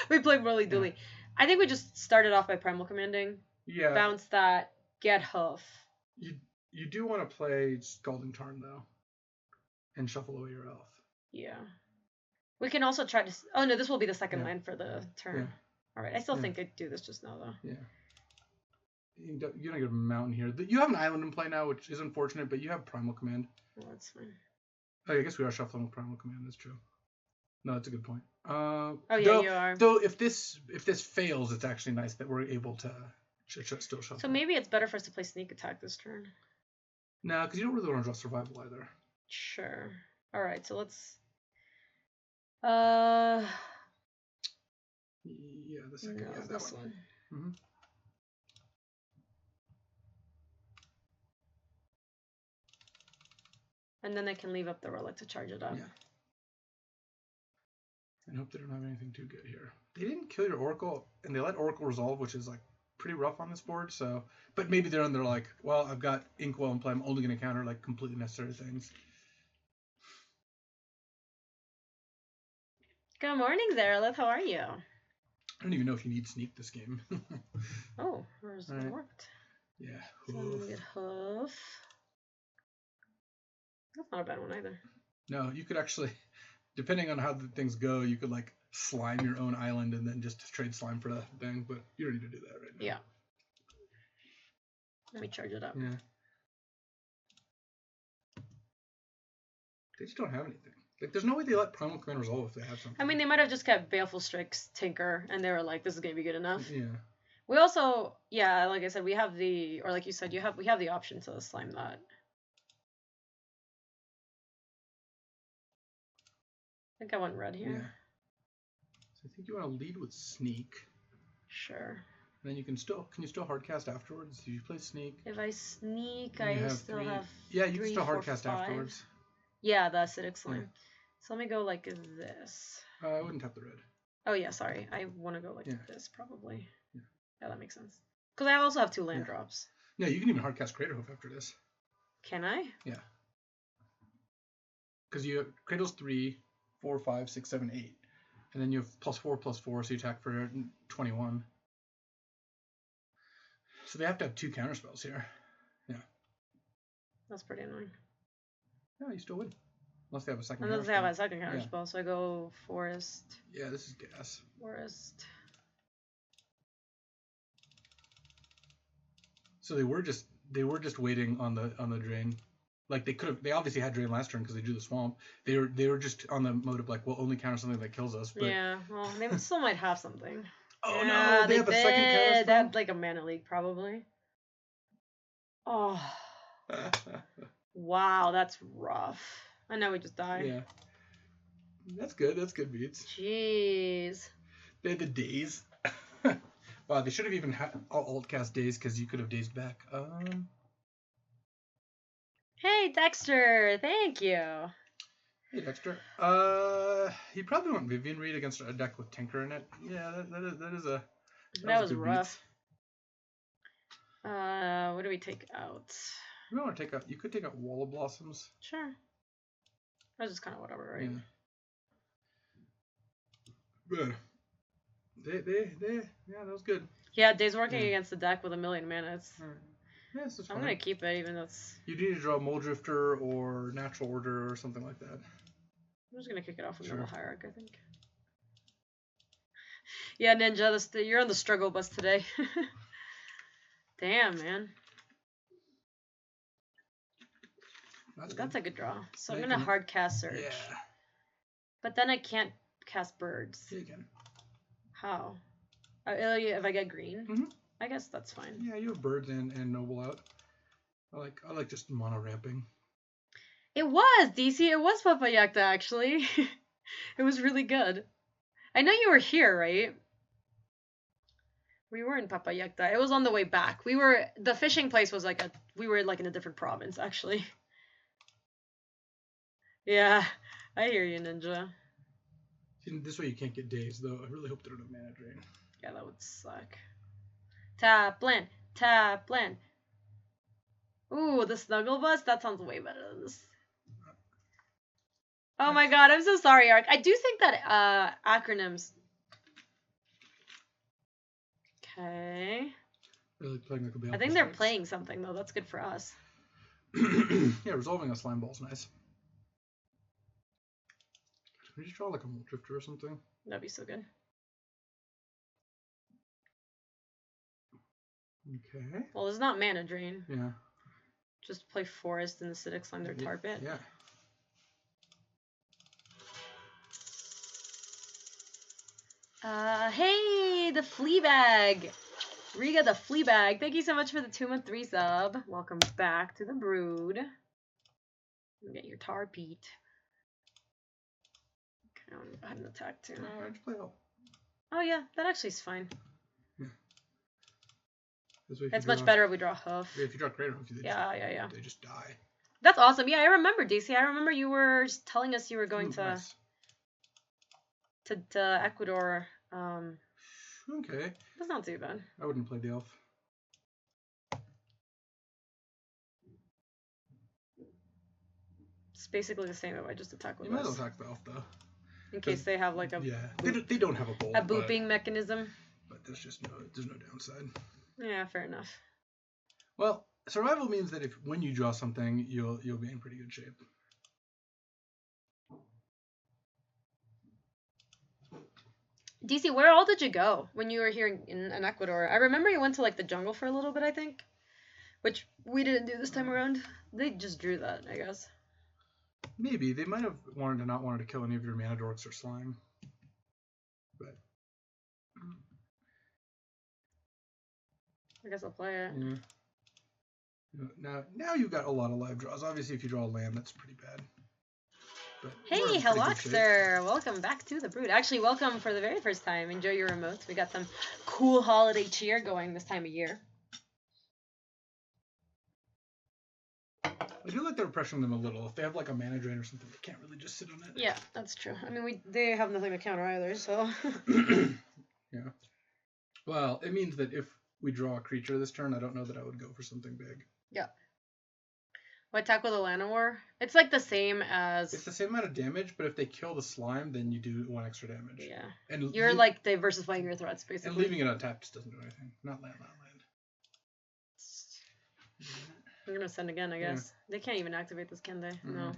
We played really dully. I think we just started off by Primal Commanding. Yeah. Bounce that, get Hoof. You do want to play Scalding Tarn though, and shuffle away your elf. Yeah. We can also try to. Oh no, this will be the second land for the turn. Yeah. All right, I still think I'd do this just now though. Yeah. You don't get a mountain here. You have an island in play now, which is unfortunate, but you have Primal Command. Well, that's fine. Oh, I guess we are shuffling with Primal Command. That's true. No, that's a good point. Oh yeah, you are. Though if this fails, it's actually nice that we're able to still shuffle. So maybe it's better for us to play Sneak Attack this turn. No, because you don't really want to draw Survival either. Sure. All right, so let's. Yeah, the second. No, Yeah, that this one. one. And then I can leave up the relic to charge it up. Yeah. And hope they don't have anything too good here. They didn't kill your Oracle, and they let Oracle resolve, which is like pretty rough on this board. So, but maybe they're like, well, I've got Inkwell in play. I'm only going to counter like completely necessary things. Good morning, Zarelith. How are you? I don't even know if you need Sneak this game. Oh, where's it worked? Yeah. So I'm gonna get Hoof. That's not a bad one either. No, you could actually, depending on how the things go, you could like slime your own island and then just trade slime for that thing, but you don't need to do that right now. Yeah. Let me charge it up. Yeah. They just don't have anything. Like, there's no way they let Primal Command resolve if they have something. I mean, they might have just kept Baleful Strix, Tinker, and they were like, this is gonna be good enough. Yeah. We also, yeah, like I said, we have the, or like you said, we have the option to slime that. I think I went red here. Yeah. So I think you want to lead with Sneak. Sure. And then you can still hardcast afterwards. If you play Sneak. If I sneak, I still have. Yeah, you can still hardcast afterwards. Yeah, the acidic slime. Yeah. So let me go like this. I wouldn't tap the red. Oh yeah, sorry. I want to go like this probably. Yeah, that makes sense. Because I also have 2 land drops. Yeah, you can even hardcast Craterhoof after this. Can I? Yeah. Because you have Cradle's 3, 4, 5, 6, 7, 8. And then you have +4/+4, so you attack for 21. So they have to have 2 counterspells here. Yeah. That's pretty annoying. No, you still win. Unless they have a second counterspell. Unless they have a second counterspell, so I go Forest. Yeah, this is gas. Forest. So they were just waiting on the drain. Like they obviously had drain last turn because they drew the swamp. They were just on the mode of like, we'll only counter something that kills us. But... Yeah, well, they still might have something. Oh no, they have a second counterspell? They had like a mana leak probably. Oh. Wow, that's rough. I know we just died. Yeah. That's good. That's good beats. Jeez. They had the daze. Wow, they should have even had alt cast daze because you could have dazed back. Hey Dexter, thank you. Hey Dexter. You probably want Vivian Reed against a deck with Tinker in it. Yeah, that was rough. What do we take out? You want to take out? You could take out Wall of Blossoms. Sure. That's just kind of whatever, right? Yeah. Good. Yeah, that was good. Yeah, Dave's working against the deck with 1,000,000 mana. It's, yeah, this is fine. I'm gonna keep it, even though it's. You need to draw Mole Drifter or Natural Order or something like that. I'm just gonna kick it off with Noble Hierarch, I think. Yeah, Ninja, you're on the struggle bus today. Damn, man. That's a good draw. So I'm gonna hard cast Search. Yeah. But then I can't cast Birds. Yeah, you can. How? If I get green? Mm-hmm. I guess that's fine. Yeah, you have Birds and Noble out. I like just mono ramping. It was, DC. It was Papayacta, actually. It was really good. I know you were here, right? We were in Papayacta. It was on the way back. The fishing place was we were like in a different province, actually. Yeah, I hear you, Ninja. This way you can't get dazed, though. I really hope they don't have mana drain. Yeah, that would suck. Tap land. Tap land. Ooh, the Snuggle Bus? That sounds way better than this. Oh my god, I'm so sorry, Ark. I do think that acronyms... Okay. Really playing like a Baleful I think they're Strix. playing something, though. That's good for us. Yeah, resolving a slime ball's nice. Can we just draw like a Mole Drifter or something? That'd be so good. Okay. Well, it's not mana drain. Yeah. Just play Forest and Acidic Slime their Tar Pit. Yeah. Hey, the Fleabag. Riga the Fleabag. Thank you so much for the 2-month 3 sub. Welcome back to the brood. Get your tar Pete. Okay, I'm go ahead and attack too. I just play help. Oh yeah, that actually is fine. Yeah. It's much better if we draw hoof. Yeah, if you draw greater hoof, they just die. That's awesome. Yeah, I remember, DC. I remember you were telling us you were going nice. to Ecuador. Okay. That's not too bad. I wouldn't play the elf. It's basically the same if I just attack with You might as well attack the elf though. In case they have like a they don't have a bolt. A booping mechanism. But there's no downside. Yeah, fair enough. Well, survival means that when you draw something, you'll be in pretty good shape. DC, where all did you go when you were here in Ecuador? I remember you went to like the jungle for a little bit, I think, which we didn't do this time around. They just drew that, I guess. Maybe they might have not wanted to kill any of your mana dorks or slime, but I guess I'll play it. Yeah. Now you've got a lot of live draws. Obviously, if you draw a land, that's pretty bad. But hey, Heloxer! Welcome back to the brood. Actually, welcome for the very first time. Enjoy your remotes. We got some cool holiday cheer going this time of year. I do like they're pressuring them a little. If they have like a mana drain or something, they can't really just sit on it. Yeah, that's true. I mean, they have nothing to counter either, so. Yeah. Well, it means that if we draw a creature this turn, I don't know that I would go for something big. Yeah. What, attack with a Llanowar? It's like the same as... It's the same amount of damage, but if they kill the slime, then you do 1 extra damage. Yeah. And you're like diversifying your threats, basically. And leaving it untapped just doesn't do anything. Not land. We're gonna send again, I guess. Yeah. They can't even activate this, can they? Mm-hmm. No.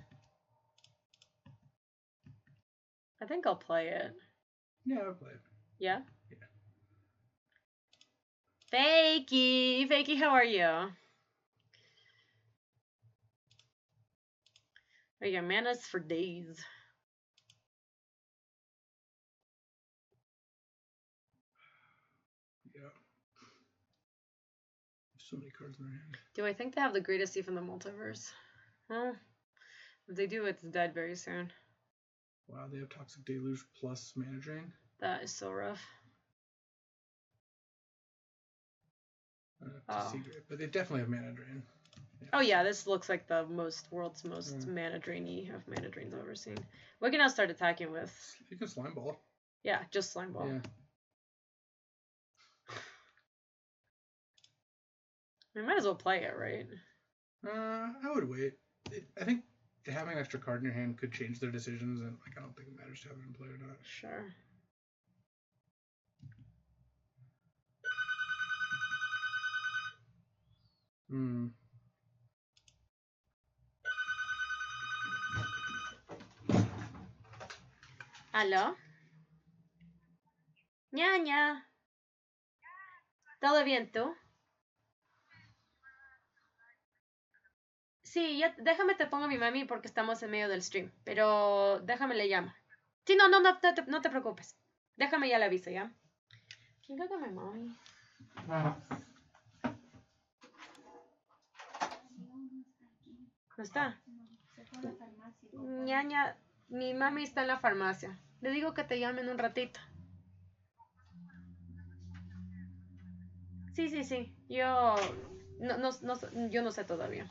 I think I'll play it. Yeah, I'll play it. Yeah? Yeah. Fakey, how are you? Oh, yeah, mana's for days. Yeah. So many cards in their hand. Do I think they have the greatest thief in the multiverse? Well, if they do, it's dead very soon. Wow, they have Toxic Deluge plus mana drain. That is so rough. Secret, but they definitely have mana drain. Yeah. Oh yeah, this looks like the world's most mana drainy of mana drains I've ever seen. We can now start attacking with. You can slime ball. Yeah, just slime ball. Yeah. We might as well play it, right? I would wait. I think having an extra card in your hand could change their decisions, and like I don't think it matters to have it in play or not. Sure. ¿Aló? Ñaña. ¿Todo bien tú? Sí, ya, déjame te pongo a mi mami porque estamos en medio del stream. Pero déjame le llamo. Sí, no te preocupes. Déjame ya le aviso, ¿ya? ¿Quién caga mi mami? ¿No está? Ñaña, mi mami está en la farmacia. Le digo que te llame en un ratito. Sí. Yo no sé todavía.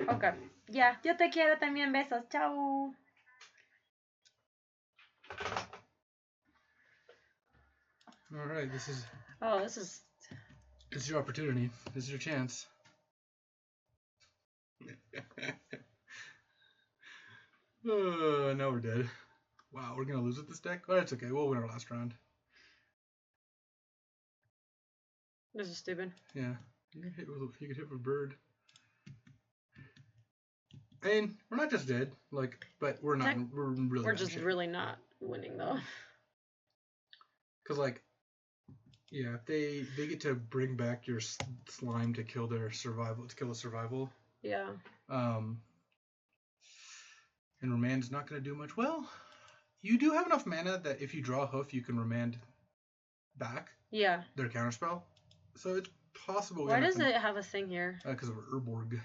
Ok. Ya, yo te quiero también. Besos. Chao. All right, this is. Oh, this is. This is your opportunity. This is your chance. Now we're dead. Wow, we're gonna lose with this deck? Oh, that's okay. We'll win our last round. This is stupid. Yeah. You could hit with a bird. I mean, we're not just dead, like, but we're not. We're just shape. Really not winning though. Cause like, yeah, if they get to bring back your slime to kill their survival, to kill a survival. Yeah. And Romand's not gonna do much. Well, You do have enough mana that if you draw a hoof, you can remand back. Yeah. Their counterspell. So it's possible. Why does it have a thing here? Because of Urborg.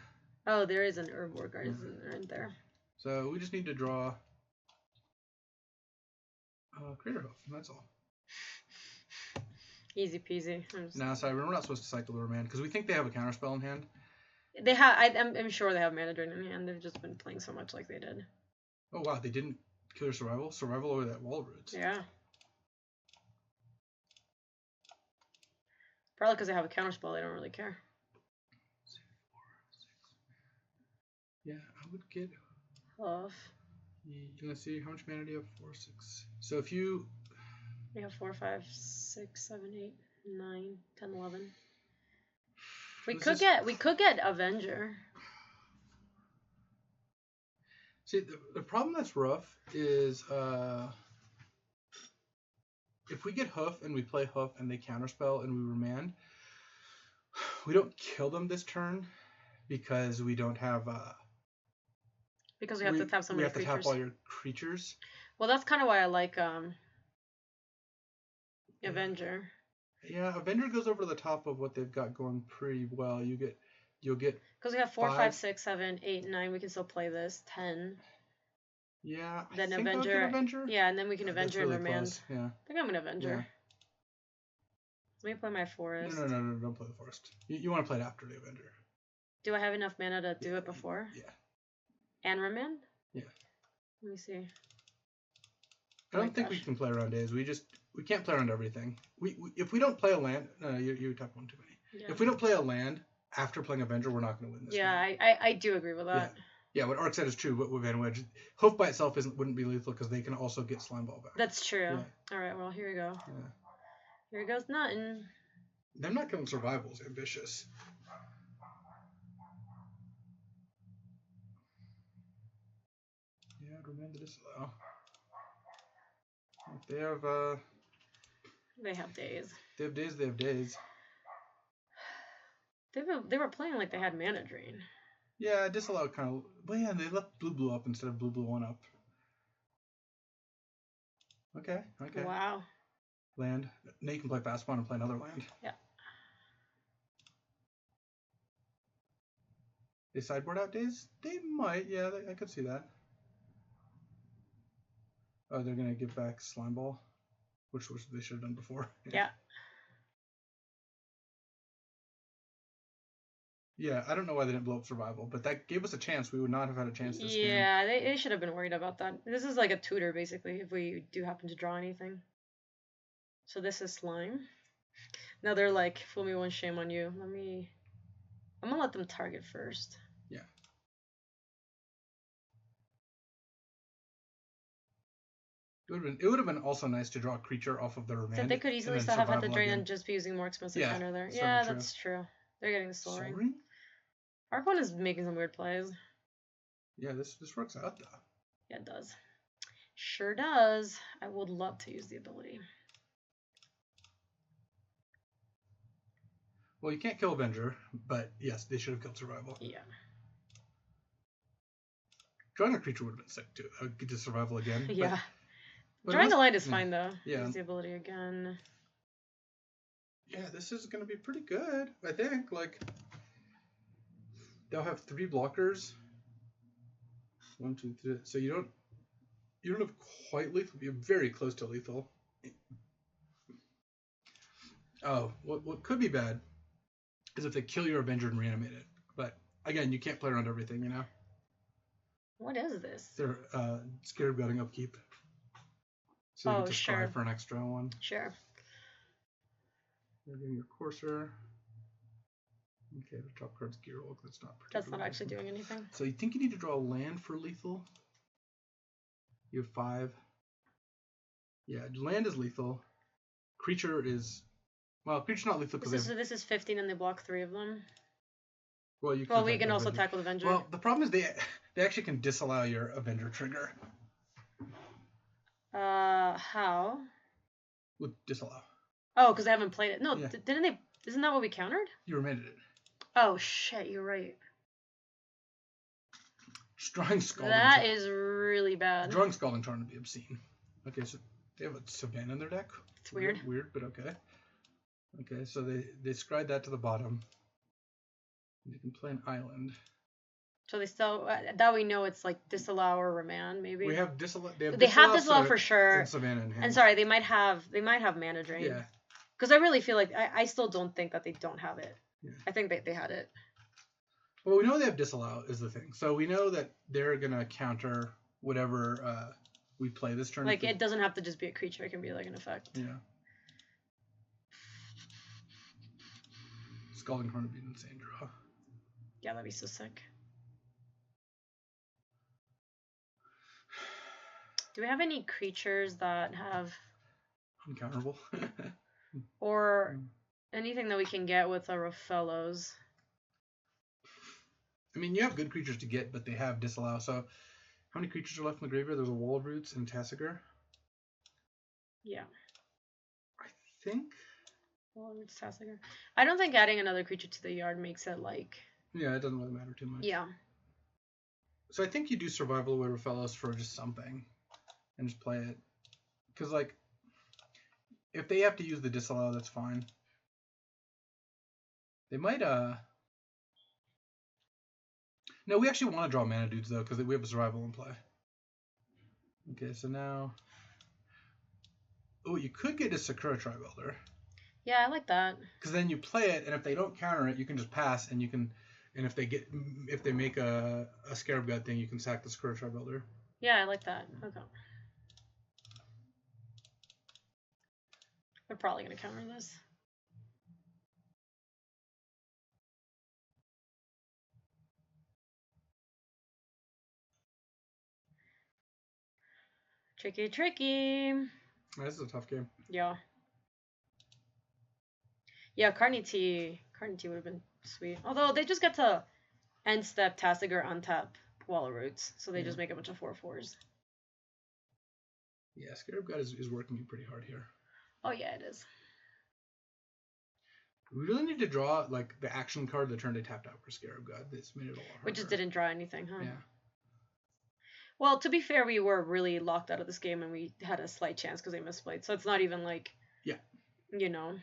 Oh, there is an Urborg right there. So we just need to draw Crater Hoof, and that's all. Easy peasy. No, sorry, we're not supposed to cycle the remand because we think they have a counterspell in hand. They have. I'm sure they have mana drain in hand. They've just been playing so much like they did. Oh wow, they didn't kill your survival. Survival over that wall roots. Yeah. Probably because they have a counterspell. They don't really care. 4, 6. Yeah, I would get Hoof. Let's see, how much mana do you have? 4, 6. So if you... We have 4, 5, 6, 7, 8, 9, 10, 11. We could get Avenger. See, the problem that's rough is if we get Hoof and we play Hoof and they counterspell and we remand, we don't kill them this turn because we don't have... because we have to tap so many creatures. We have to tap all your creatures. Well, that's kind of why I like Avenger. Yeah, Avenger goes over the top of what they've got going pretty well. You'll get because we have 4, 5, 6, 7, 8, 9. We can still play this 10. Yeah. Then I think Avenger. Yeah, and then we can Avenger really and remand. close. Yeah. I think I'm an Avenger. Yeah. Let me play my Forest. No, don't play the Forest. You want to play it after the Avenger. Do I have enough mana to do it before? Yeah. And remand? Yeah. Let me see. I don't think we can play around days. We can't play around everything. If we don't play a land, you tap one too many. Yeah. If we don't play a land after playing Avenger, we're not going to win this. Yeah, game. I do agree with that. Yeah, what Ark said is true. But with Van Wedge, Hoof by itself wouldn't be lethal because they can also get Slime Ball back. That's true. Yeah. All right, well here we go. Yeah. Here goes nothing. Them not killing survival is ambitious. Yeah, remember this though. They have They have days. They have days. They have days. They were playing like they had mana drain. Yeah, disallow kind of. Well, yeah, they left blue up instead of blue 1 up. Okay. Wow. Land. Now you can play fast spawn and play another land. Yeah. They sideboard out days? They might. Yeah, I could see that. Oh, they're gonna give back Slime Ball, which they should have done before. Yeah. Yeah, I don't know why they didn't blow up survival, but that gave us a chance. We would not have had a chance this game. Yeah, they should have been worried about that. This is like a tutor, basically, if we do happen to draw anything. So this is Slime. Now they're like, fool me once, shame on you. I'm gonna let them target first. Yeah. It would have been also nice to draw a creature off of their remand. So they could easily still have had the drain and just be using more expensive counter there. Yeah, that's true. They're getting the Soul Ring. Archon is making some weird plays. Yeah, this works out though. Yeah, it does. Sure does. I would love to use the ability. Well, you can't kill Avenger, but yes, they should have killed Survival. Yeah. Drawing a creature would have been sick too. Get to Survival again. Yeah. Drawing a light is fine though. Yeah. Use the ability again. Yeah, this is going to be pretty good, I think. Like, they'll have 3 blockers. 1, 2, 3. So you don't have quite lethal. You're very close to lethal. Oh, what could be bad is if they kill your Avenger and reanimate it. But again, you can't play around everything, you know. What is this? They're Scarab Gutting upkeep. So you can just try for an extra one. Sure. You're getting your Courser. Okay, the top card's Gearwolf. That's not particularly. That's not actually doing anything. So you think you need to draw a land for lethal? You have 5. Yeah, land is lethal. Creature is... Well, creature's not lethal because this is 15 and they block 3 of them. Well, we can also tackle the Avenger. Well, the problem is they actually can disallow your Avenger trigger. How? With disallow. Oh, because they haven't played it. No, yeah. Didn't they? Isn't that what we countered? You remanded it. Oh shit! You're right. Drawing Scalding. That is really bad. Drawing Scalding Tarn would be obscene. Okay, so they have a Savannah in their deck. It's weird. Weird, but okay. Okay, so they scryed that to the bottom. You can play an island. So they still that we know it's like disallow or remand maybe. We have disallow. They have disallow for sure. And Savannah in hand. And sorry, they might have mana drain. Yeah. Because I really feel like I still don't think that they don't have it. Yeah. I think they had it. Well, we know they have disallow is the thing. So we know that they're gonna counter whatever we play this turn. Like it doesn't have to just be a creature; it can be like an effect. Yeah. Scalding Horn would be an insane draw. Yeah, that'd be so sick. Do we have any creatures that have uncounterable? or anything that we can get with our fellows? I mean, you have good creatures to get, but they have disallow. So, how many creatures are left in the graveyard? There's a Wall of Roots and Tassiger. Yeah. I think. Wall of Roots, Tassiger. I don't think adding another creature to the yard makes it like. Yeah, it doesn't really matter too much. Yeah. So I think you do Survival Away Fellows for just something, and just play it, because like, if they have to use the disallow, that's fine. They might No, we actually want to draw mana dudes, though, because we have a survival in play. Okay, so now... Oh, you could get a Sakura Tri-Builder. Yeah, I like that. Because then you play it, and if they don't counter it, you can just pass, and you can... And if they make a Scarab God thing, you can sack the Sakura Tri-Builder. Yeah, I like that. Okay. They're probably going to counter this. Tricky, tricky. This is a tough game. Yeah. Yeah, Carnity would have been sweet. Although they just get to end step Tassiger, untap Wall of Roots, so they just make a bunch of 4/4s. Yeah, Scarab God is working me pretty hard here. Oh yeah, it is. We really need to draw like the action card the turn they tapped out for Scarab God. This made it a lot harder. We just didn't draw anything, huh? Yeah. Well, to be fair, we were really locked out of this game, and we had a slight chance because they misplayed. So it's not even like, yeah, you know.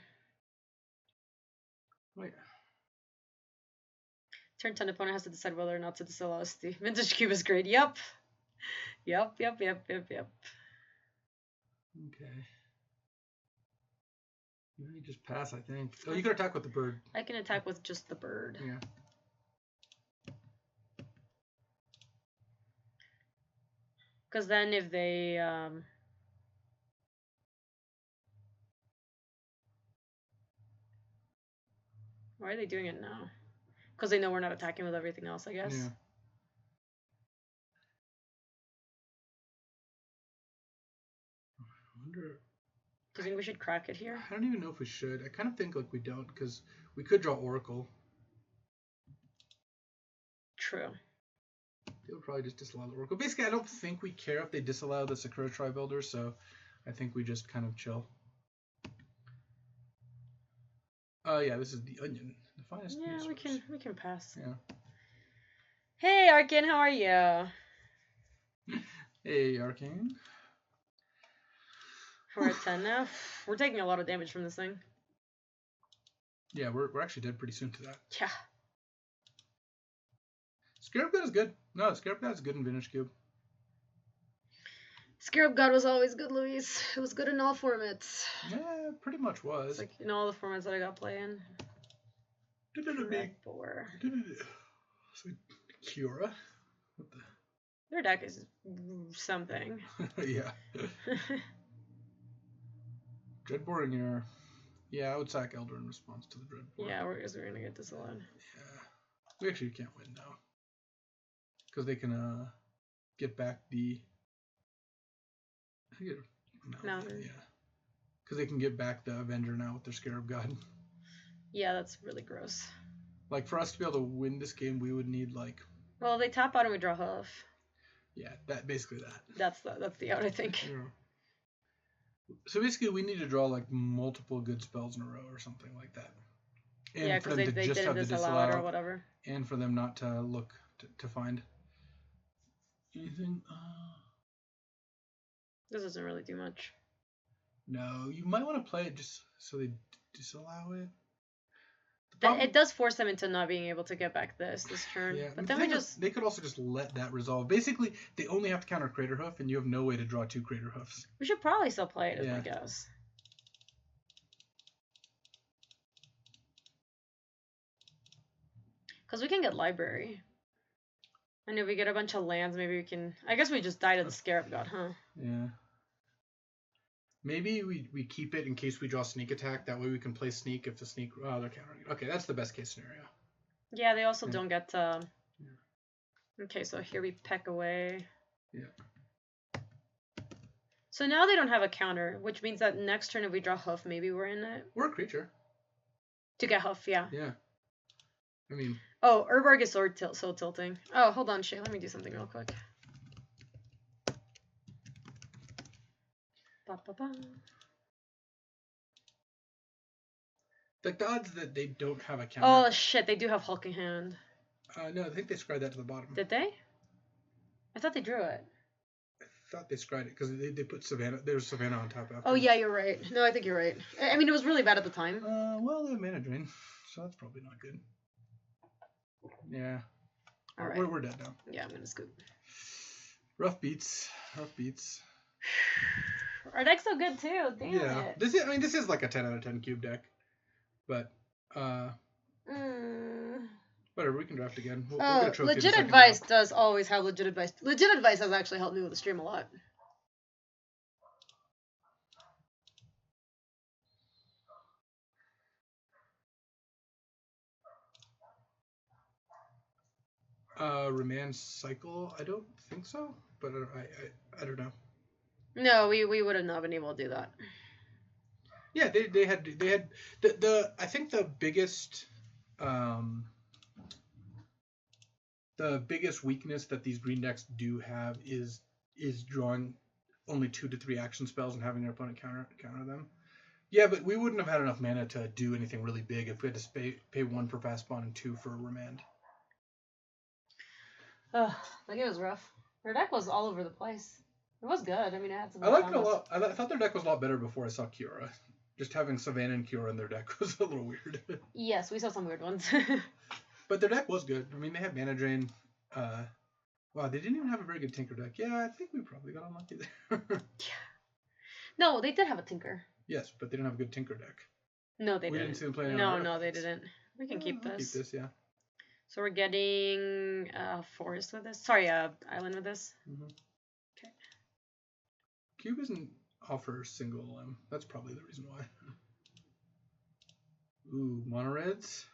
Oh, yeah. Turn 10 opponent has to decide whether or not to disallow the Vintage Cube is great. Yep. Yep. Okay. You just pass, I think. Oh, you can attack with the bird. I can attack with just the bird. Yeah. Because then if they... Why are they doing it now? Because they know we're not attacking with everything else, I guess. Yeah. I wonder... Do you think we should crack it here? I don't even know if we should. I kind of think like we don't, because we could draw Oracle. True. They would probably just disallow the Oracle. Basically, I don't think we care if they disallow the Sakura Tri-Builder, so I think we just kind of chill. Yeah, this is the Onion. The finest. Yeah, we can pass. Yeah. Hey, Arkin, how are you? Hey, Arcane. We're at 10 now. We're taking a lot of damage from this thing. Yeah, we're actually dead pretty soon to that. Yeah. Scarab God is good. No, Scarab God is good in Vintage Cube. Scarab God was always good, Luis. It was good in all formats. Yeah, pretty much was. It's like in all the formats that I got playing. Four. So, Kiora. What the? Their deck is something. Yeah. Dreadbore in your... Yeah, I would sack Elder in response to the Dreadbore. Yeah, we're going to get disallowed. Yeah. We actually can't win now. Because they can get back the... No. Yeah. Because they can get back the Avenger now with their Scarab God. Yeah, that's really gross. Like, for us to be able to win this game, we would need, like... Well, they tap out and we draw Hoof. Yeah, basically that. That's the out, I think. Yeah. So basically, we need to draw, like, multiple good spells in a row or something like that. And yeah, because they didn't disallow it or whatever. And for them not to look to find anything. This doesn't really do much. No, you might want to play it just so they disallow it. It does force them into not being able to get back this turn. Yeah, but then they could also just let that resolve. Basically, they only have to counter Crater Hoof, and you have no way to draw 2 Crater Hoofs. We should probably still play it, I guess. Because we can get Library. And if we get a bunch of lands, maybe we can... I guess we just die to the Scarab God, huh? Yeah. Maybe we keep it in case we draw Sneak Attack. That way we can play Sneak if the Sneak... Oh, they're countering it. Okay, that's the best case scenario. Yeah, they also don't get to... Okay, so here we peck away. Yeah. So now they don't have a counter, which means that next turn if we draw Hoof, maybe we're in it. We're a creature. To get Hoof, yeah. Yeah. I mean... Oh, Urbarg is so tilting. Oh, hold on, Shay. Let me do something real quick. Ba-ba-ba. The odds that they don't have a counter... Oh, shit. They do have Hulking Hand. No, I think they scried that to the bottom. Did they? I thought they drew it. I thought they scried it because they put Savannah... There's Savannah on top after. Oh, yeah, you're right. No, I think you're right. I mean, it was really bad at the time. Well, they have Mana Drain, so that's probably not good. Yeah. All right. We're dead now. Yeah, I'm going to scoop. Rough beats. Rough beats. Our deck's so good, too. Damn it. This is like a 10 out of 10 cube deck. But, whatever, we can draft again. We'll get a Legit Advice does always have Legit Advice. Legit Advice has actually helped me with the stream a lot. Remand Cycle? I don't think so, but I don't know. No, we would have not been able to do that. Yeah, they had the I think the biggest weakness that these green decks do have is drawing only 2 to 3 action spells and having their opponent counter them. Yeah, but we wouldn't have had enough mana to do anything really big if we had to pay 1 for fast spawn and 2 for remand. Ugh, that game was rough. Their deck was all over the place. It was good. I mean, it had some. I liked it a lot. I thought their deck was a lot better before I saw Kiora. Just having Savannah and Kiora in their deck was a little weird. Yes, we saw some weird ones. But their deck was good. I mean, they had Mana Drain. Wow, they didn't even have a very good Tinker deck. Yeah, I think we probably got unlucky there. Yeah. No, they did have a Tinker. Yes, but they didn't have a good Tinker deck. No, they didn't. We didn't see them play. No, they didn't. We can keep this. Keep this, yeah. So we're getting forest with this. Sorry, island with this. Mm-hmm. Okay. Cube doesn't offer single limb. That's probably the reason why. Ooh, mono reds.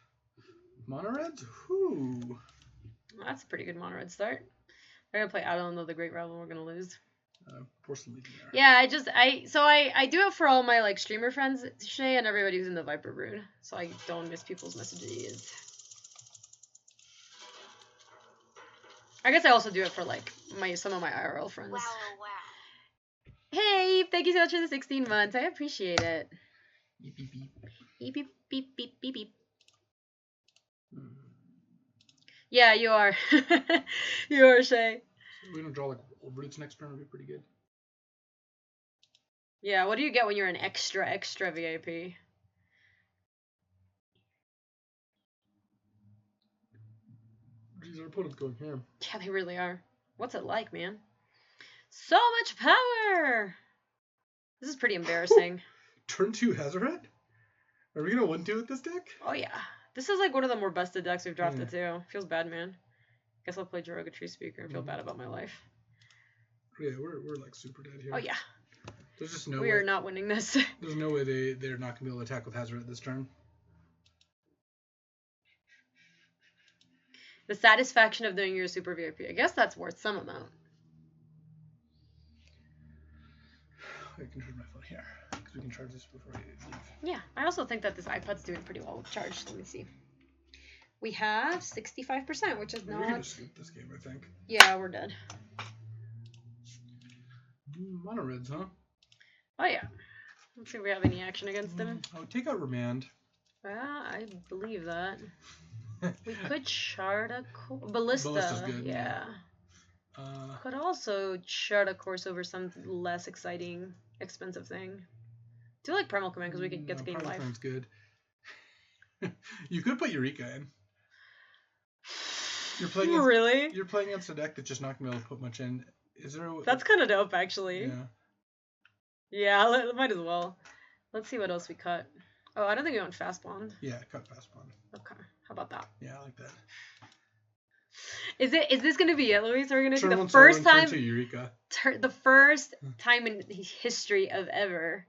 Mono reds? Whoo. Well, that's a pretty good mono red start. We're gonna play I don't know the Great Rebel. We're gonna lose. Porcelain Legionnaire. Yeah, I do it for all my like streamer friends, Shay, and everybody who's in the Viper Brood, so I don't miss people's messages. I guess I also do it for like some of my IRL friends. Wow. Hey, thank you so much for the 16 months. I appreciate it. Beep, beep, beep. Beep, beep, beep, beep, beep, beep. Yeah, you are. You are, Shay. So we're gonna draw like roots next turn would be pretty good. Yeah, what do you get when you're an extra VIP? Jeez, our opponent's going ham. Yeah, they really are. What's it like, man? So much power! This is pretty embarrassing. Turn 2 Hazaret? Are we gonna 1-2 with this deck? Oh yeah. This is like one of the more busted decks we've drafted too. Feels bad, man. Guess I'll play Jaroga Tree Speaker and feel bad about my life. Yeah, we're like super dead here. Oh yeah. There's just no way. We are not winning this. There's no way they're not gonna be able to attack with Hazaret this turn. The satisfaction of doing your super VIP. I guess that's worth some amount. I can charge my phone here because we can charge this before I leave. Yeah, I also think that this iPad's doing pretty well with charge. Let me see. We have 65%, which is not. We're gonna skip this game, I think. Yeah, we're dead. Mono reds, huh? Oh yeah. Let's see if we have any action against them. Oh, take out Remand. I believe that. We could shard a Ballista. Ballista's good. Yeah. Could also chart a course over some less exciting, expensive thing. Do you like Primal Command because we could get to gain life? Primal Command's good. You could put Eureka in. You're playing against, really? You're playing against a deck that's just not gonna be able to put much in. Is there? That's kind of dope, actually. Yeah. Yeah, might as well. Let's see what else we cut. Oh, I don't think we want Fast Bond. Yeah, cut Fast Bond. Okay, how about that? Yeah, I like that. Is this gonna be it, Luis? Are we gonna see the first time? Eureka. The first time in history of ever.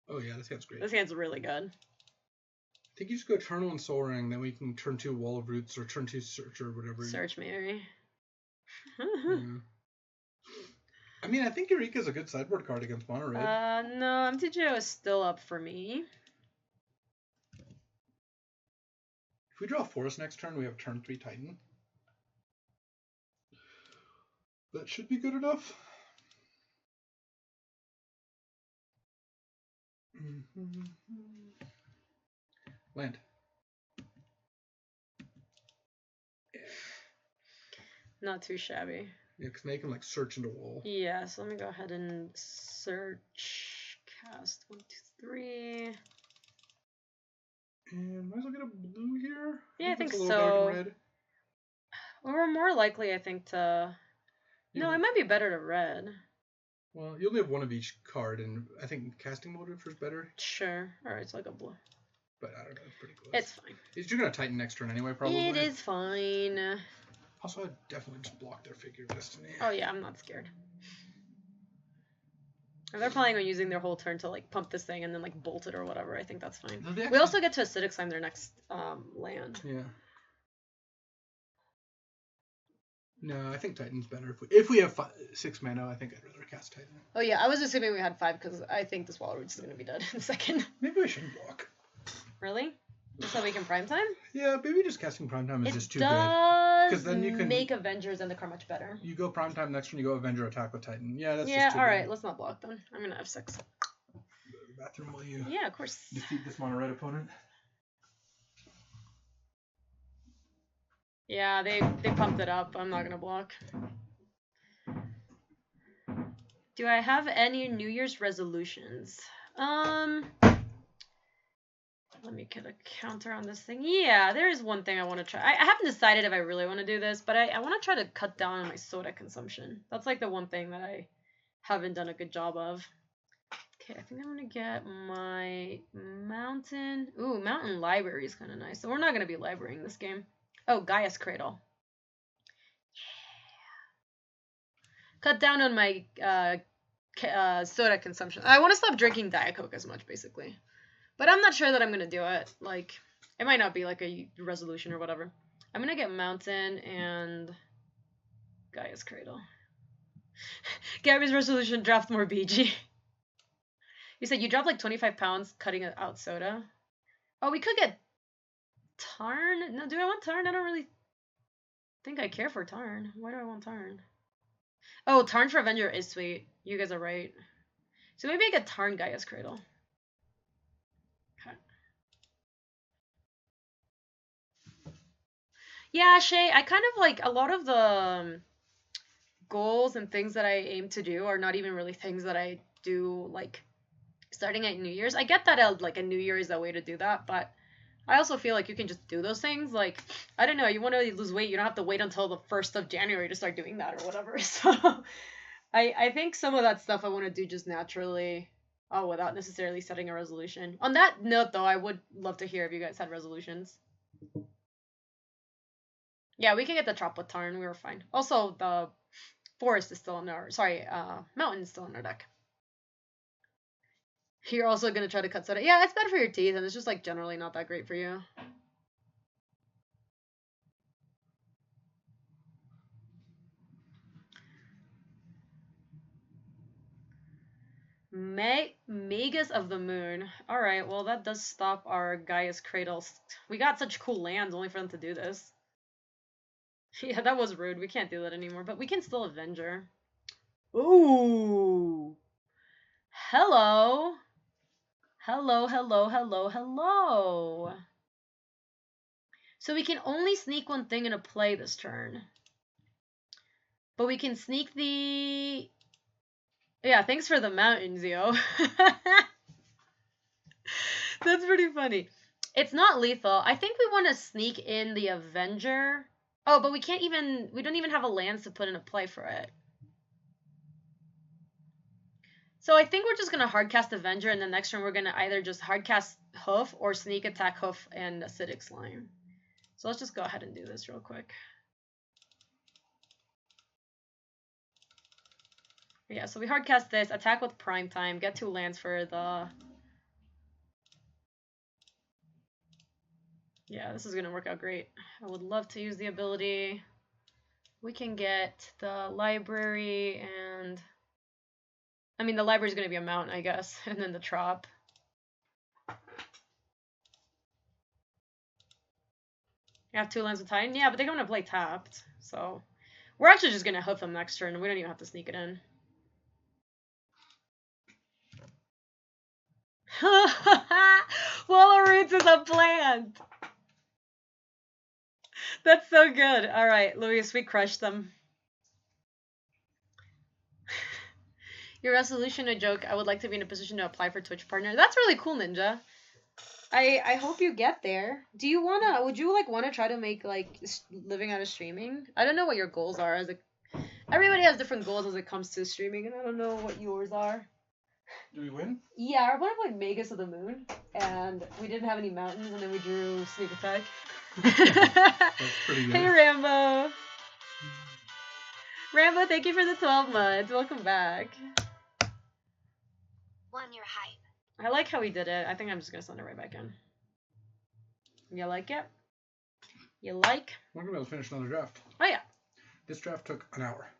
Oh yeah, this hand's great. This hand's really good. I think you just go turn 1 Soul Ring, then we can turn 2 Wall of Roots or turn 2 Search or whatever. Search Mary. Yeah. I mean, I think Eureka's a good sideboard card against mono red. No, MTGO is still up for me. If we draw a Forest next turn, we have turn 3 Titan. That should be good enough. Land. Yeah. Not too shabby. Yeah, because now you can like search into wall. Yeah, so let me go ahead and search. Cast 1, 2, 3. And might as well get a blue here. Yeah, I think so. so. Red. Well, we're more likely, I think, to. No, it might be better to red. Well, you only have one of each card, and I think casting Moldrifter is better. Sure. Alright, so I'll go blue. But I don't know, it's pretty close. It's fine. You're going to Titan next turn anyway, probably. It is fine. Also, I'd definitely just block their Figure of Destiny. Oh yeah, I'm not scared. If they're planning on using their whole turn to like pump this thing and then like bolt it or whatever, I think that's fine. No, we also get to Acidic Slime their next land. Yeah. No, I think Titan's better. If we have 6 mana, I think I'd rather cast Titan. Oh yeah, I was assuming we had 5 because I think this Wall Roots is going to be dead in a second. Maybe we shouldn't block. Really? Just so we can prime time? Yeah, maybe just casting prime time is just too good. Because then you can make Avengers and the card much better. You go prime time next turn, you go Avenger attack with Titan. Yeah, that's just too good. Yeah, alright, let's not block then. I'm going to F6. Go to the bathroom while you of course. defeat this mono red opponent. Yeah, they pumped it up. I'm not going to block. Do I have any New Year's resolutions? Let me get a counter on this thing. Yeah, there is one thing I want to try. I haven't decided if I really want to do this, but I want to try to cut down on my soda consumption. That's like the one thing that I haven't done a good job of. Okay, I think I'm going to get my mountain. Ooh, mountain library is kind of nice. So we're not going to be librarying this game. Oh, Gaia's Cradle. Yeah. Cut down on my soda consumption. I want to stop drinking Diet Coke as much, basically. But I'm not sure that I'm going to do it. Like, it might not be like a resolution or whatever. I'm going to get Mountain and Gaia's Cradle. Gaby's resolution, draft more BG. You said you dropped like 25 pounds cutting out soda. Oh, we could get Tarn. No, do I want Tarn? I don't really think I care for Tarn. Why do I want Tarn? Oh, Tarn for Avenger is sweet. You guys are right. So maybe I get Tarn Gaia's Cradle. Yeah, Shay, I kind of like a lot of the goals and things that I aim to do are not even really things that I do like starting at New Year's. I get that like a New Year is a way to do that, but I also feel like you can just do those things. Like, I don't know, you want to lose weight, you don't have to wait until the 1st of January to start doing that or whatever. So I think some of that stuff I want to do just naturally without necessarily setting a resolution. On that note, though, I would love to hear if you guys had resolutions. Yeah, we can get the Trop with Tarn. We were fine. Also, the Forest is still in our... Sorry, Mountain is still in our deck. You're also going to try to cut soda. Yeah, it's bad for your teeth, and it's just, like, generally not that great for you. Magus of the Moon. Alright, well, that does stop our Gaia's Cradle. We got such cool lands only for them to do this. Yeah, that was rude. We can't do that anymore, but we can still Avenger. Ooh. Hello. Hello, hello, hello, hello. So we can only sneak one thing into play this turn. But we can sneak the... Yeah, thanks for the mountains, yo. That's pretty funny. It's not lethal. I think we want to sneak in the Avenger. Oh, but we can't even... We don't even have a lands to put in a play for it. So I think we're just going to hardcast Avenger, and the next turn we're going to either just hardcast Hoof or sneak attack Hoof and Acidic Slime. So let's just go ahead and do this real quick. Yeah, so we hardcast this, attack with Prime Time, get 2 lands for the... Yeah, this is going to work out great. I would love to use the ability. We can get the library and... I mean, the library is going to be a mountain, I guess, and then the Trop. You have 2 lands of Titan? Yeah, but they're going to play tapped, so... We're actually just going to hoof them next turn, and we don't even have to sneak it in. Wall of Roots is a plant! That's so good. Alright, Luis, we crushed them. Your resolution a joke. I would like to be in a position to apply for Twitch partner. That's really cool, Ninja. I hope you get there. Do you wanna, would you like wanna try to make like living out of streaming? I don't know what your goals are as a, everybody has different goals as it comes to streaming, and I don't know what yours are. Do we win? Yeah, our opponent played Magus of the Moon, and we didn't have any mountains, and then we drew Sneak Attack. That's pretty good. Hey, Rambo. Rambo, thank you for the 12 months. Welcome back. 1 year hype. I like how he did it. I think I'm just going to send it right back in. You like it? You like? We're going to be able to finish another draft. Oh, yeah. This draft took an hour.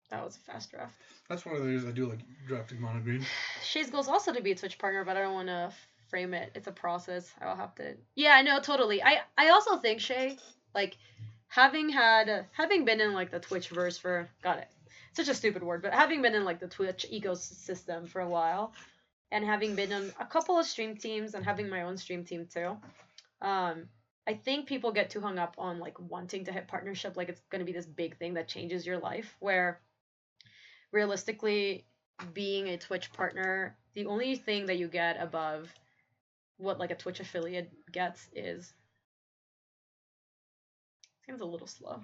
That was a fast draft. That's one of the reasons I do like drafting mono green. Shay's goal is also to be a Twitch partner, but I don't want to frame it. It's a process. I'll have to... Yeah, I know, totally. I also think, Shay, like, having been in, like, the Twitchverse for... Got it. Such a stupid word, but having been in, like, the Twitch ecosystem for a while, and having been on a couple of stream teams, and having my own stream team, too, I think people get too hung up on, like, wanting to hit partnership, like it's going to be this big thing that changes your life, where... Realistically, being a Twitch partner, the only thing that you get above what like a Twitch affiliate gets is... Seems a little slow.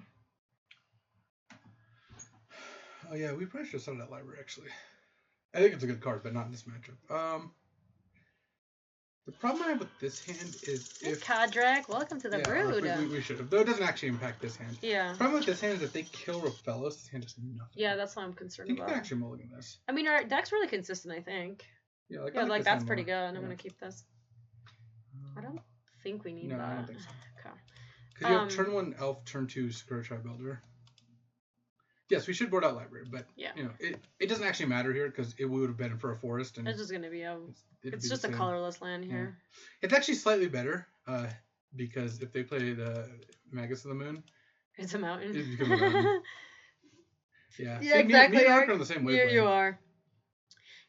Oh yeah, we probably should have started that library actually. I think it's a good card, but not in this matchup. The problem I have with this hand is if... Kadrak, welcome to the brood. We should have. Though it doesn't actually impact this hand. Yeah. The problem with this hand is if they kill Raphaelos, this hand does nothing. Yeah, that's what I'm concerned about. You can actually mulligan this. I mean, our deck's really consistent, I think. Yeah, like that's pretty good. I'm going to keep this. I don't think we need that. No, I don't think so. Okay. Because you have turn 1 Elf, turn 2 Sakura Tribuilder. Yes, we should board out library, but yeah. You know, it doesn't actually matter here because it would have been for a forest. And it's just going to be a... It's just a colorless land here. Yeah. It's actually slightly better because if they play the Magus of the Moon... It's a mountain. It becomes a mountain. Yeah. Yeah, exactly. Me and Mark are on the same wavelength. You are.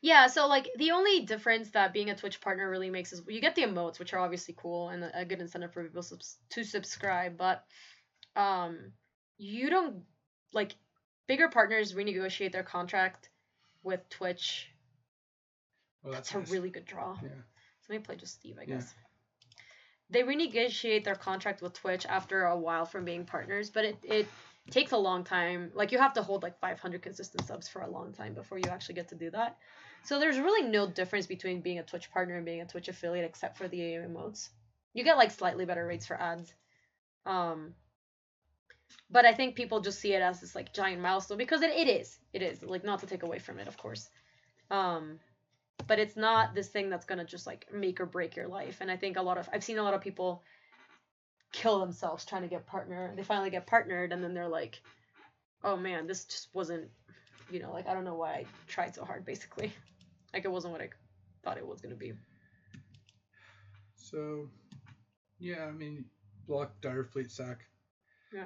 Yeah, so like the only difference that being a Twitch partner really makes is you get the emotes, which are obviously cool and a good incentive for people to subscribe, but you don't, like, bigger partners renegotiate their contract with Twitch. Well, that's nice. A really good draw. Yeah. So let me play just Steve, I guess. Yeah. They renegotiate their contract with Twitch after a while from being partners, but it takes a long time. Like, you have to hold like 500 consistent subs for a long time before you actually get to do that. So there's really no difference between being a Twitch partner and being a Twitch affiliate except for the emotes. You get like slightly better rates for ads. But I think people just see it as this like giant milestone because it is. It is. Like, not to take away from it, of course. But it's not this thing that's gonna just like make or break your life. And I think I've seen a lot of people kill themselves trying to get partner. They finally get partnered and then they're like, oh man, this just wasn't, like, I don't know why I tried so hard, basically. Like, it wasn't what I thought it was gonna be. So, yeah, I mean, block Dire Fleet sack. Yeah.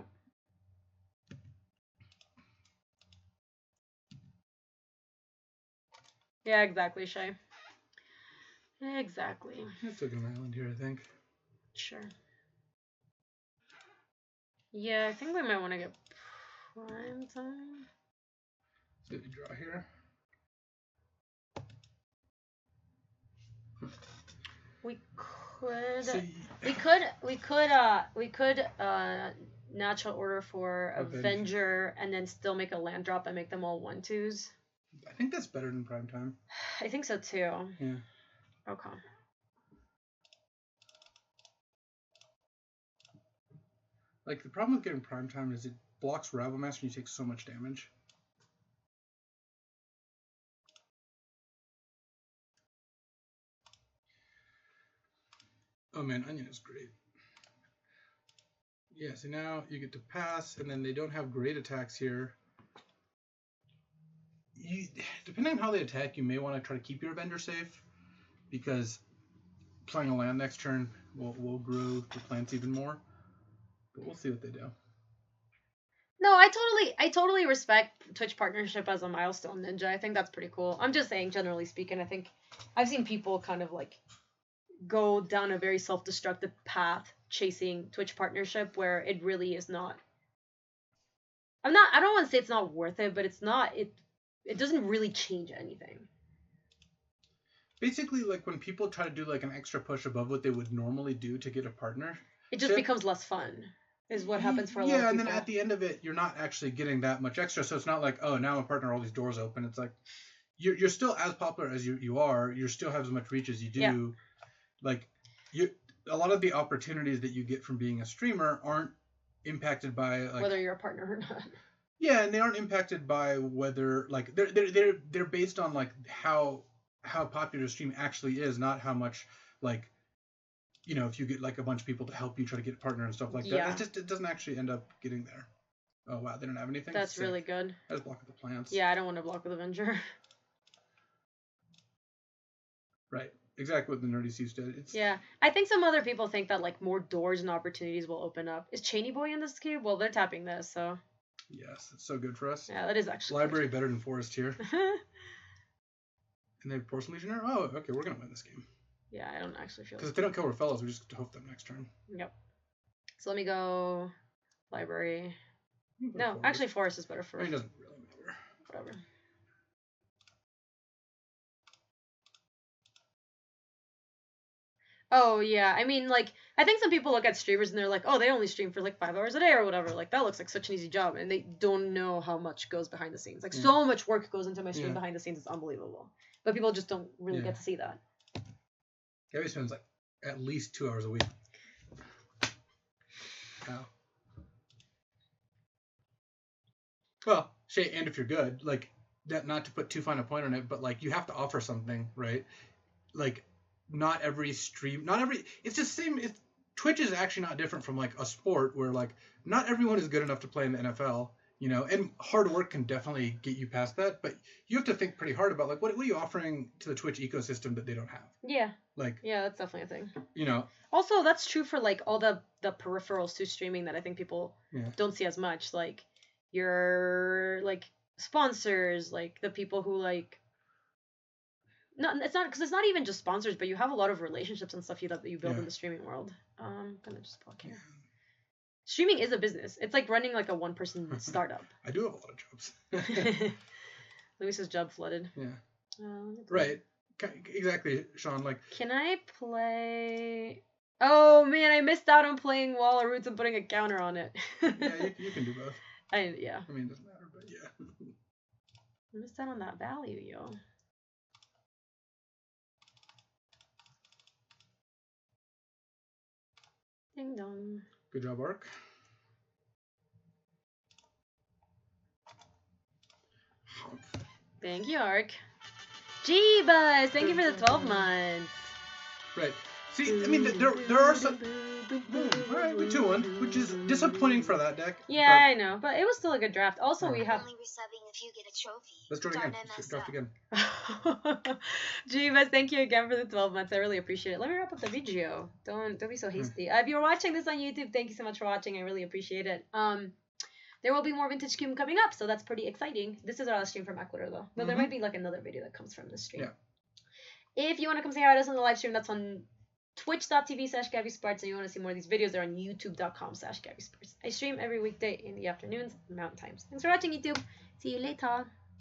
Yeah, exactly, Shay. Exactly. Let's look at an island here, I think. Sure. Yeah, I think we might want to get Prime Time. Did we draw here? We could natural order for Avenger and then still make a land drop and make them all 1/2s. I think that's better than prime time. I think so too. Yeah. Okay. Like, the problem with getting prime time is it blocks Rabble Master and you take so much damage. Oh man, Onion is great. Yeah, so now you get to pass, and then they don't have great attacks here. Depending on how they attack, you may want to try to keep your Avenger safe, because playing a land next turn will grow the plants even more. But we'll see what they do. No, I totally respect Twitch partnership as a milestone ninja. I think that's pretty cool. I'm just saying, generally speaking, I think I've seen people kind of like go down a very self-destructive path chasing Twitch partnership where it really is not. I don't want to say it's not worth it, but it's not. It doesn't really change anything. Basically, like when people try to do like an extra push above what they would normally do to get a partner, it just becomes less fun. Is what happens for a lot of people. Yeah, and then at the end of it, you're not actually getting that much extra. So it's not like, oh, now I'm a partner, all these doors open. It's like you're still as popular as you are. You still have as much reach as you do. Yeah. Like a lot of the opportunities that you get from being a streamer aren't impacted by like whether you're a partner or not. Yeah, and they aren't impacted by whether like they're based on like how popular a stream actually is, not how much like, you know, if you get like a bunch of people to help you try to get a partner and stuff like that. It doesn't actually end up getting there. Oh wow, they don't have anything. That's really good. I just block with the plants. Yeah, I don't want to block with Avenger. Right. Exactly what the Nerdy Seeds did. Yeah, I think some other people think that like more doors and opportunities will open up. Is Cheney Boy in this cube? Well, they're tapping this, so. Yes, it's so good for us. Yeah, that is actually. Library better than Forest here. And they have Porcelain Legionnaire? Oh, okay, we're going to win this game. Yeah, I don't actually feel. Because if they don't kill Raphaelos, we just hope them next turn. Yep. So let me go Library. No, actually Forest is better for us. It doesn't really matter. Whatever. Oh, yeah. I mean, like, I think some people look at streamers and they're like, oh, they only stream for, like, 5 hours a day or whatever. Like, that looks like such an easy job. And they don't know how much goes behind the scenes. Like, so much work goes into my stream behind the scenes. It's unbelievable. But people just don't really get to see that. Gaby spends, like, at least 2 hours a week. Wow. Well, Shay, and if you're good, like, that, not to put too fine a point on it, but, like, you have to offer something, right? Like, not every stream, it's the same. Twitch is actually not different from like a sport where like not everyone is good enough to play in the NFL, you know, and hard work can definitely get you past that, but you have to think pretty hard about like what are you offering to the Twitch ecosystem that they don't have? Yeah. Like. Yeah, that's definitely a thing. You know. Also, that's true for like all the peripherals to streaming that I think people don't see as much, like your like sponsors, like the people who like. No, it's not because it's not even just sponsors, but you have a lot of relationships and stuff that you build in the streaming world. I'm gonna just block here. Streaming is a business. It's like running like a one-person startup. I do have a lot of jobs. Luis's job flooded. Yeah. Right. Exactly, Sean. Like. Can I play? Oh man, I missed out on playing Wall of Roots and putting a counter on it. Yeah, you can do both. I mean, it doesn't matter, but yeah. I missed out on that value, yo. Ding dong. Good job, Ark. Thank you, Ark. Jeebus, thank you for the 12 months. Right. See, I mean, there are some. All right, we 2-1, which is disappointing for that deck. Yeah, I know, but it was still a good draft. Also, we have. Only resubbing if you get a trophy. Let's draft again. Let's draft again. Jeebus, thank you again for the 12 months. I really appreciate it. Let me wrap up the video. Don't be so hasty. If you're watching this on YouTube, thank you so much for watching. I really appreciate it. There will be more Vintage Cube coming up, so that's pretty exciting. This is our last stream from Ecuador, though. But there might be like another video that comes from this stream. Yeah. If you want to come say hi to us on the live stream, that's on twitch.tv/GabySpartz, and you want to see more of these videos, they're on youtube.com/GabySpartz. I stream every weekday in the afternoons, mountain times. Thanks for watching, YouTube. See you later.